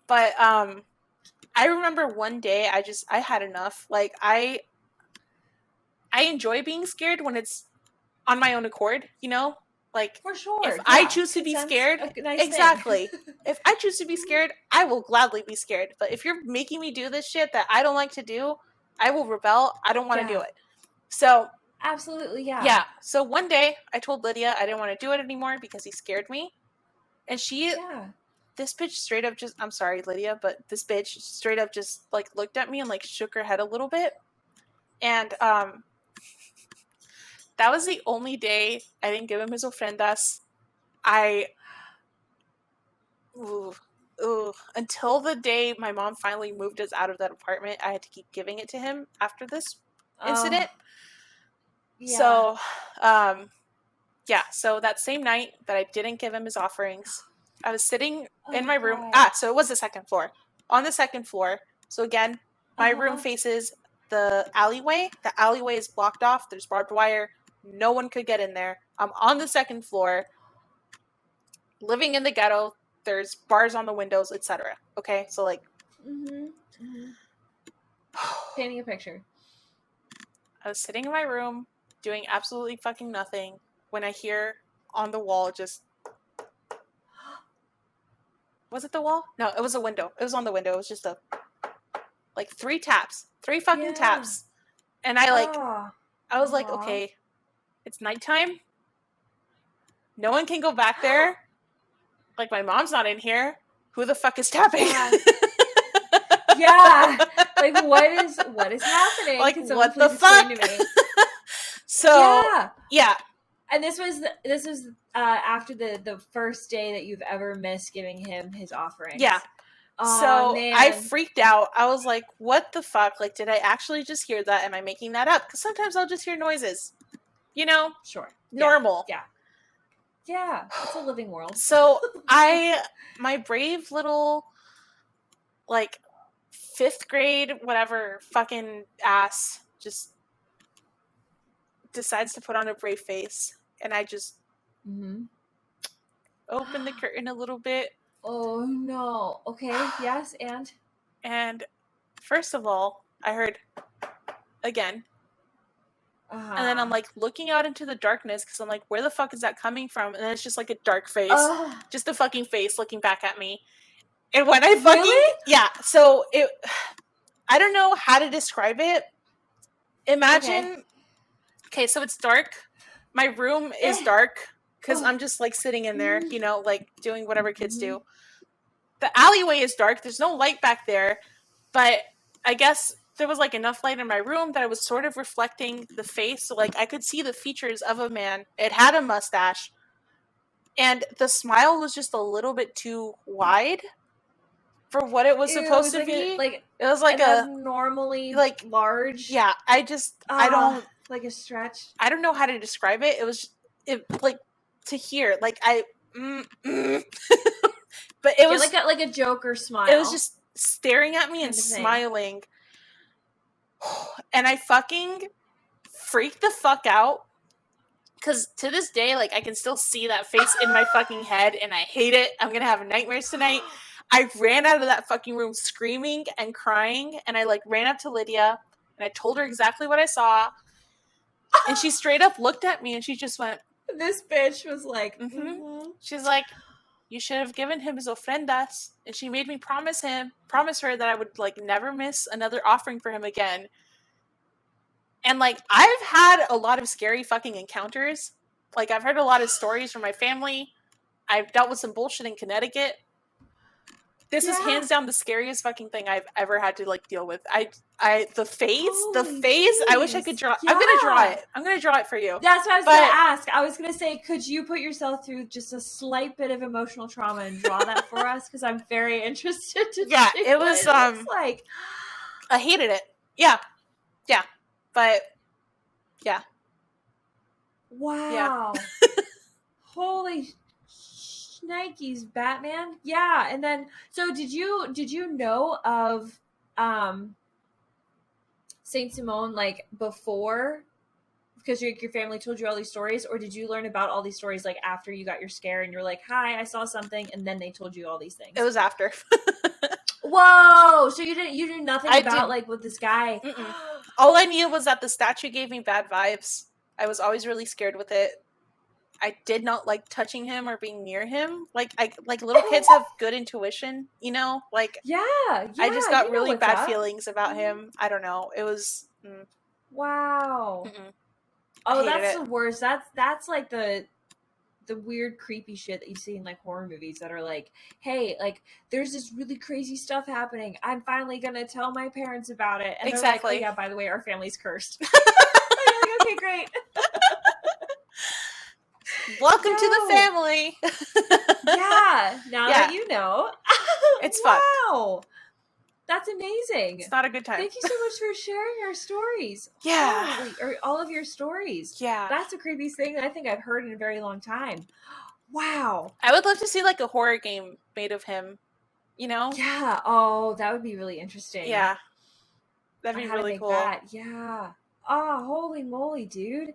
But I remember one day I had enough. Like I enjoy being scared when it's on my own accord, you know? Like, for sure. If I choose to be scared, exactly. If I choose to be scared, I will gladly be scared. But if you're making me do this shit that I don't like to do, I will rebel. I don't want to do it. So, absolutely, yeah. Yeah. So one day, I told Lydia I didn't want to do it anymore because he scared me. And this bitch straight up just, I'm sorry, Lydia, but this bitch straight up just, like, looked at me and, like, shook her head a little bit. And, that was the only day I didn't give him his ofrendas. Until the day my mom finally moved us out of that apartment, I had to keep giving it to him after this incident. Yeah. So, so that same night that I didn't give him his offerings, I was sitting in my room. So it was the second floor. On the second floor. So again, my room faces the alleyway. The alleyway is blocked off. There's barbed wire. No one could get in there. I'm on the second floor, living in the ghetto. There's bars on the windows, etc. Okay, so like, painting a picture. I was sitting in my room, doing absolutely fucking nothing, when I hear on the wall just... Was it the wall? No, it was a window. It was on the window. It was just like 3 taps. 3 fucking taps. And I was like, okay, it's nighttime. No one can go back there. Like, my mom's not in here. Who the fuck is tapping? Yeah. Like, what is happening? Like, what the fuck? To me? So, yeah. And this was after the first day that you've ever missed giving him his offerings. Yeah. So man. I freaked out. I was like, what the fuck? Like, did I actually just hear that? Am I making that up? Because sometimes I'll just hear noises. You know? Sure. Normal. Yeah. Yeah. It's a living world. So my brave little, like, 5th grade, whatever, fucking ass just decides to put on a brave face. And I just open the curtain a little bit. Oh, no. Okay, yes, and? And first of all, I heard... again. Uh-huh. And then I'm like looking out into the darkness because I'm like, where the fuck is that coming from? And then it's just like a dark face, just a fucking face looking back at me. And when I fucking Really? yeah, so I don't know how to describe it. Imagine, okay, so it's dark. My room is dark because I'm just like sitting in there, you know, like doing whatever kids do. The alleyway is dark. There's no light back there, but I guess there was like enough light in my room that it was sort of reflecting the face. So like I could see the features of a man. It had a mustache, and the smile was just a little bit too wide for what it was supposed to be. It was like a abnormally like large. Yeah, I don't like a stretch. I don't know how to describe it. It like to hear like but it was like a Joker smile. It was just staring at me and smiling. And I fucking freaked the fuck out. Because to this day, like, I can still see that face in my fucking head, and I hate it. I'm gonna have nightmares tonight. I ran out of that fucking room screaming and crying, and I, like, ran up to Lydia, and I told her exactly what I saw. And she straight up looked at me, and she just went... This bitch was like... She's like... You should have given him his ofrendas. And she made me promise her that I would, like, never miss another offering for him again. And, like, I've had a lot of scary fucking encounters. Like, I've heard a lot of stories from my family. I've dealt with some bullshit in Connecticut. This is hands down the scariest fucking thing I've ever had to, like, deal with. The face, I wish I could draw. Yeah. I'm gonna draw it for you. That's what I was gonna ask. I was gonna say, could you put yourself through just a slight bit of emotional trauma and draw that for us? Because I'm very interested to see it was, what it looks like. I hated it. Yeah. But, yeah. Wow. Yeah. Holy Nikes, Batman. Yeah, and then so did you know of Saint Simon like before, because your family told you all these stories, or did you learn about all these stories like after you got your scare and you're like, hi, I saw something, and then they told you all these things? It was after. Whoa! So you knew nothing about like with this guy. All I knew was that the statue gave me bad vibes. I was always really scared with it. I did not like touching him or being near him. Like little kids have good intuition, you know? Like I just got really bad feelings about him. I don't know. It was wow. Oh, that's the worst. That's like the weird creepy shit that you see in like horror movies that are like, hey, like there's this really crazy stuff happening. I'm finally gonna tell my parents about it. And exactly. They're like, oh yeah, by the way, our family's cursed. Like, okay, great. Welcome to the family. Yeah. Now that you know. It's fun. Wow. That's amazing. It's not a good time. Thank you so much for sharing your stories. Yeah. Or all of your stories. Yeah. That's the creepiest thing that I think I've heard in a very long time. Wow. I would love to see like a horror game made of him, you know? Yeah. Oh, that would be really interesting. Yeah. That'd be really cool. Yeah. Oh, holy moly, dude.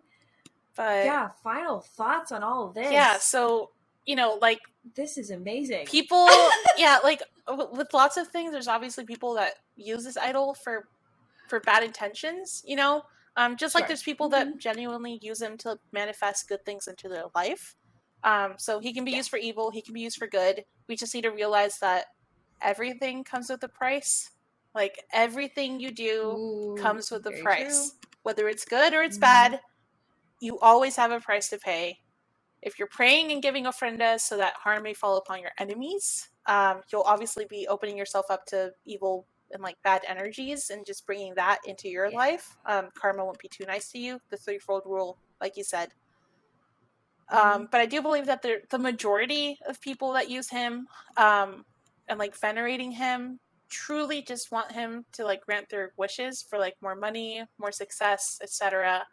But yeah, final thoughts on all of this. Yeah, so, you know, like... This is amazing. People, yeah, like, with lots of things, there's obviously people that use this idol for bad intentions, you know? Just like there's people that genuinely use him to manifest good things into their life. So he can be used for evil, he can be used for good. We just need to realize that everything comes with a price. Like, everything you do comes with a price. True. Whether it's good or it's bad, you always have a price to pay. If you're praying and giving ofrendas so that harm may fall upon your enemies, you'll obviously be opening yourself up to evil and like bad energies and just bringing that into your life. Karma won't be too nice to you. The threefold rule, like you said. But I do believe that the majority of people that use him and like venerating him truly just want him to like grant their wishes for like more money, more success, etc.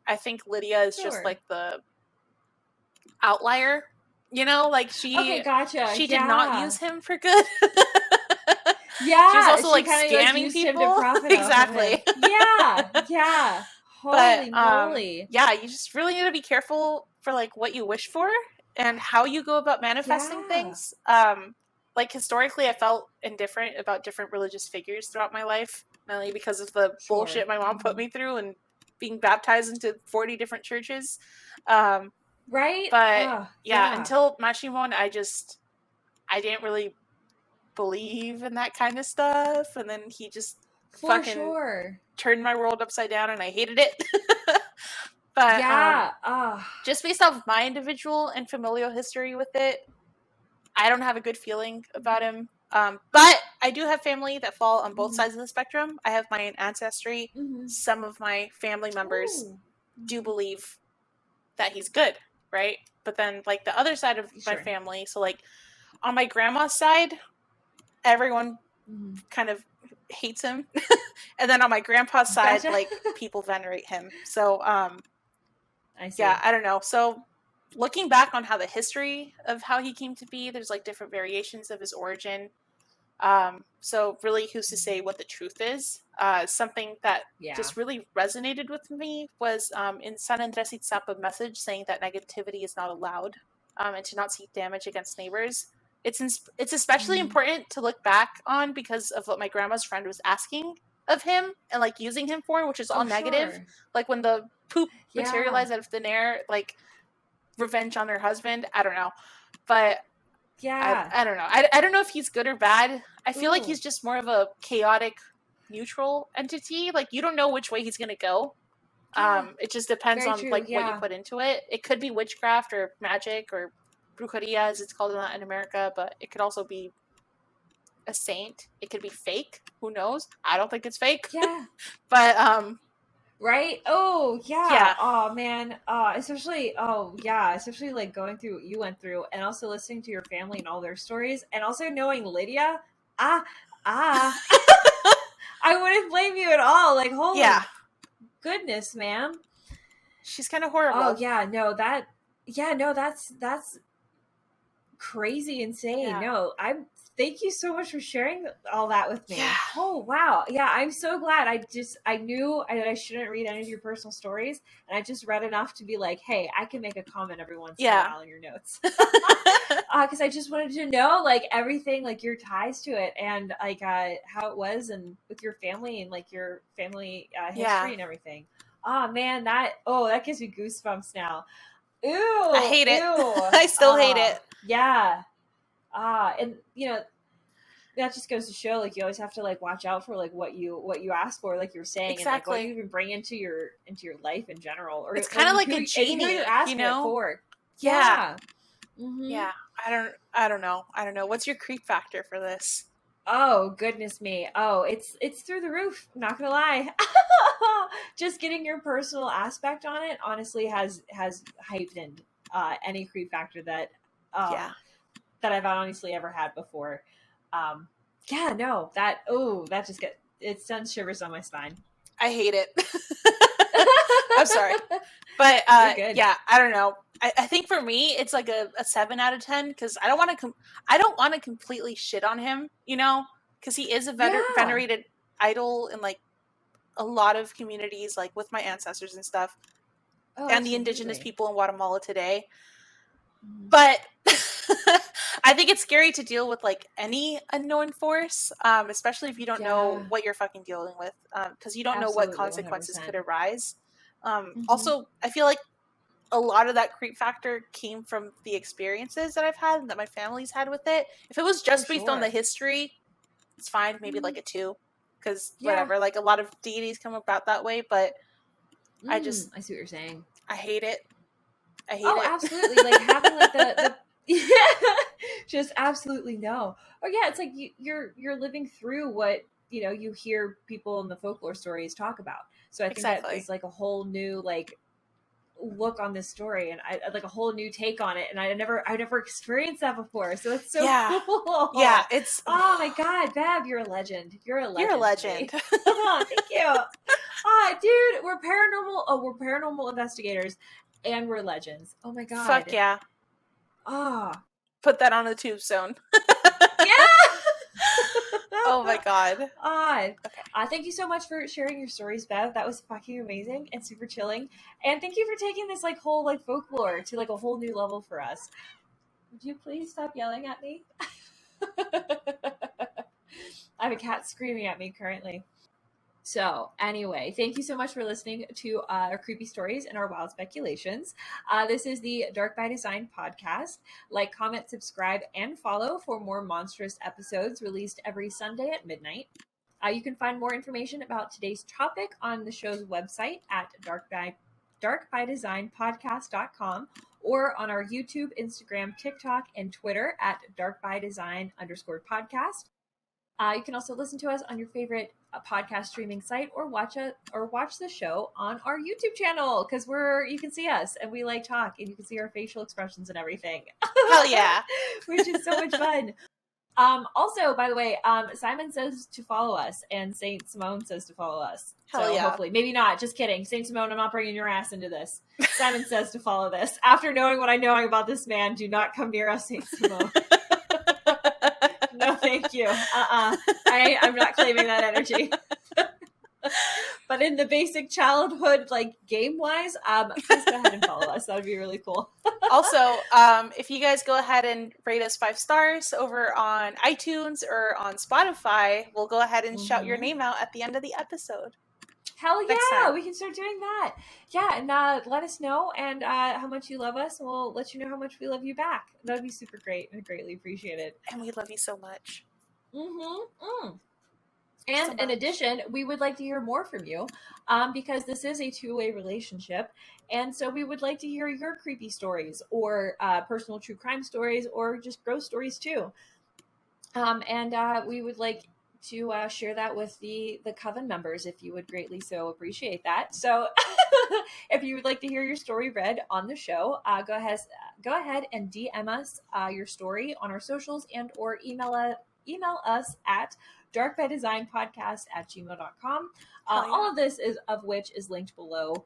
I think Lydia is just like the outlier, you know, like she did not use him for good. Yeah, she was also like scamming people to profit exactly. Yeah. Holy moly. Yeah, you just really need to be careful for like what you wish for and how you go about manifesting things. Like historically I felt indifferent about different religious figures throughout my life. mainly because of the bullshit my mom put me through and being baptized into 40 different churches. Right? But until Maximon, I didn't really believe in that kind of stuff, and then he just fucking turned my world upside down, and I hated it. But just based off my individual and familial history with it, I don't have a good feeling about him. But I do have family that fall on both sides of the spectrum. I have Mayan ancestry. Some of my family members do believe that he's good, right? But then, like, the other side of my family, so, like, on my grandma's side, everyone kind of hates him. And then on my grandpa's side, like, people venerate him. So, I see. Yeah, I don't know. So, looking back on how the history of how he came to be, there's, like, different variations of his origin. So really, who's to say what the truth is? Something that just really resonated with me was in San Andres Itzapa message saying that negativity is not allowed, and to not seek damage against neighbors. It's especially important to look back on because of what my grandma's friend was asking of him and, like, using him for, which is all negative. Like when the poop materialized out of thin air, like revenge on her husband. I don't know, but. I don't know. I don't know if he's good or bad. I feel like he's just more of a chaotic, neutral entity. Like, you don't know which way he's going to go. It just depends on what you put into it. It could be witchcraft or magic or brujeria, as it's called in Latin America, but it could also be a saint. It could be fake. Who knows? I don't think it's fake. Yeah. But, right? Oh, yeah. Oh, man. Especially like going through what you went through and also listening to your family and all their stories and also knowing Lydia. I wouldn't blame you at all. Like, holy goodness, man. She's kind of horrible. Oh, yeah. No, that's crazy insane. Yeah. No, thank you so much for sharing all that with me. Yeah. Oh, wow. Yeah, I'm so glad. I knew that I shouldn't read any of your personal stories, and I just read enough to be like, hey, I can make a comment every once in a while in your notes. Because I just wanted to know, like, everything, like, your ties to it, and, like, how it was, and with your family, and, like, your family history and everything. Oh, man, that gives me goosebumps now. Ew. I hate it. I still hate it. Yeah. And that just goes to show, like, you always have to, like, watch out for, like, what you ask for, like you're saying, and like what you even bring into your life in general. Or it's kind of like a genie, who you're asking it for. Yeah. Yeah. I don't know. What's your creep factor for this? Oh, goodness me. Oh, it's through the roof. I'm not gonna lie. Just getting your personal aspect on it honestly has heightened any creep factor that I've honestly ever had before. That just it sends shivers on my spine. I hate it. I'm sorry. But I don't know. I think for me it's like a 7 out of 10 because I don't want to completely shit on him, because he is a venerated idol in, like, a lot of communities, like with my ancestors and stuff, and the indigenous people in Guatemala today. But I think it's scary to deal with, like, any unknown force, especially if you don't know what you're fucking dealing with, because you don't know what consequences 100%. Could arise. Also, I feel like a lot of that creep factor came from the experiences that I've had and that my family's had with it. If it was just based on the history, it's fine, maybe like a 2, because whatever, like, a lot of deities come about that way, but I see what you're saying. I hate it. Absolutely. Like, having, like, the just absolutely no. Or it's like you're living through what you hear people in the folklore stories talk about. So I think that it's like a whole new, like, look on this story, and I like a whole new take on it, and I never experienced that before, so it's so cool. Yeah, it's oh my god, Bab, you're a legend. You're a legend. Oh, thank you. Dude, we're paranormal investigators, and we're legends. Oh my god, fuck yeah. Put that on a tombstone. Yeah. Oh my god. Okay. Thank you so much for sharing your stories, Bev. That was fucking amazing and super chilling. And thank you for taking this, like, whole, like, folklore to, like, a whole new level for us. Would you please stop yelling at me? I have a cat screaming at me currently. So anyway, thank you so much for listening to our creepy stories and our wild speculations. This is the Dark by Design podcast. Like, comment, subscribe, and follow for more monstrous episodes released every Sunday at midnight. You can find more information about today's topic on the show's website at darkbydesignpodcast.com or on our YouTube, Instagram, TikTok, and Twitter at darkbydesign_podcast. You can also listen to us on your favorite podcast streaming site, or watch the show on our YouTube channel, because you can see us and we like talk and you can see our facial expressions and everything. Hell yeah. Which is so much fun. Also, by the way, Simon says to follow us and Saint Simone says to follow us. Hell yeah. Hopefully, maybe not, just kidding. Saint Simone, I'm not bringing your ass into this. Simon says to follow this. After knowing what I know about this man, do not come near us, Saint Simone. No, thank you. I'm not claiming that energy. But in the basic childhood, like game-wise, please go ahead and follow us. That would be really cool. Also, if you guys go ahead and rate us 5 stars over on iTunes or on Spotify, we'll go ahead and shout your name out at the end of the episode. Hell yeah, we can start doing that. Yeah, and let us know and how much you love us, and we'll let you know how much we love you back. That would be super great and greatly appreciated. And we love you so much. And in addition, we would like to hear more from you, because this is a two-way relationship. And so we would like to hear your creepy stories or personal true crime stories or just gross stories too. And we would like to share that with the Coven members, if you would greatly so appreciate that. So if you would like to hear your story read on the show, go ahead and DM us your story on our socials and or email us at darkbydesignpodcast@gmail.com. All of this which is linked below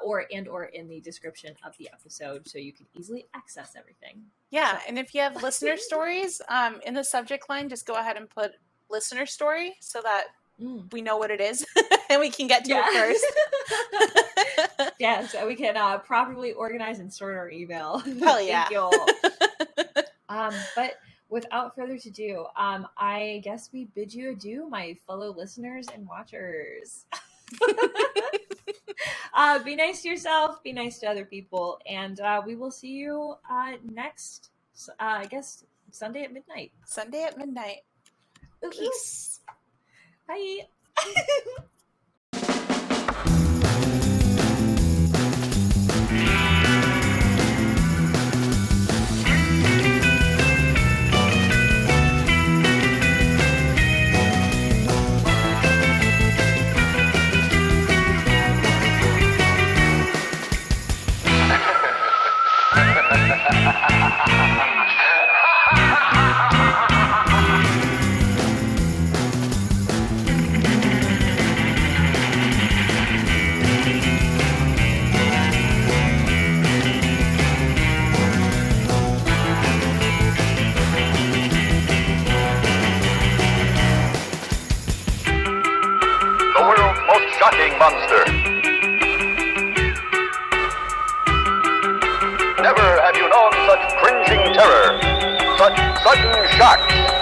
or in the description of the episode, so you can easily access everything. Yeah, and if you have listener stories, in the subject line, just go ahead and put listener story so that we know what it is and we can get to it first. Yeah, so we can properly organize and sort our email. Hell yeah. Thank you. But without further ado, I guess we bid you adieu, my fellow listeners and watchers. Be nice to yourself, be nice to other people, and we will see you next, I guess, Sunday at midnight. Sunday at midnight. Peace. Bye. Shocking monster. Never have you known such cringing terror, such sudden shocks.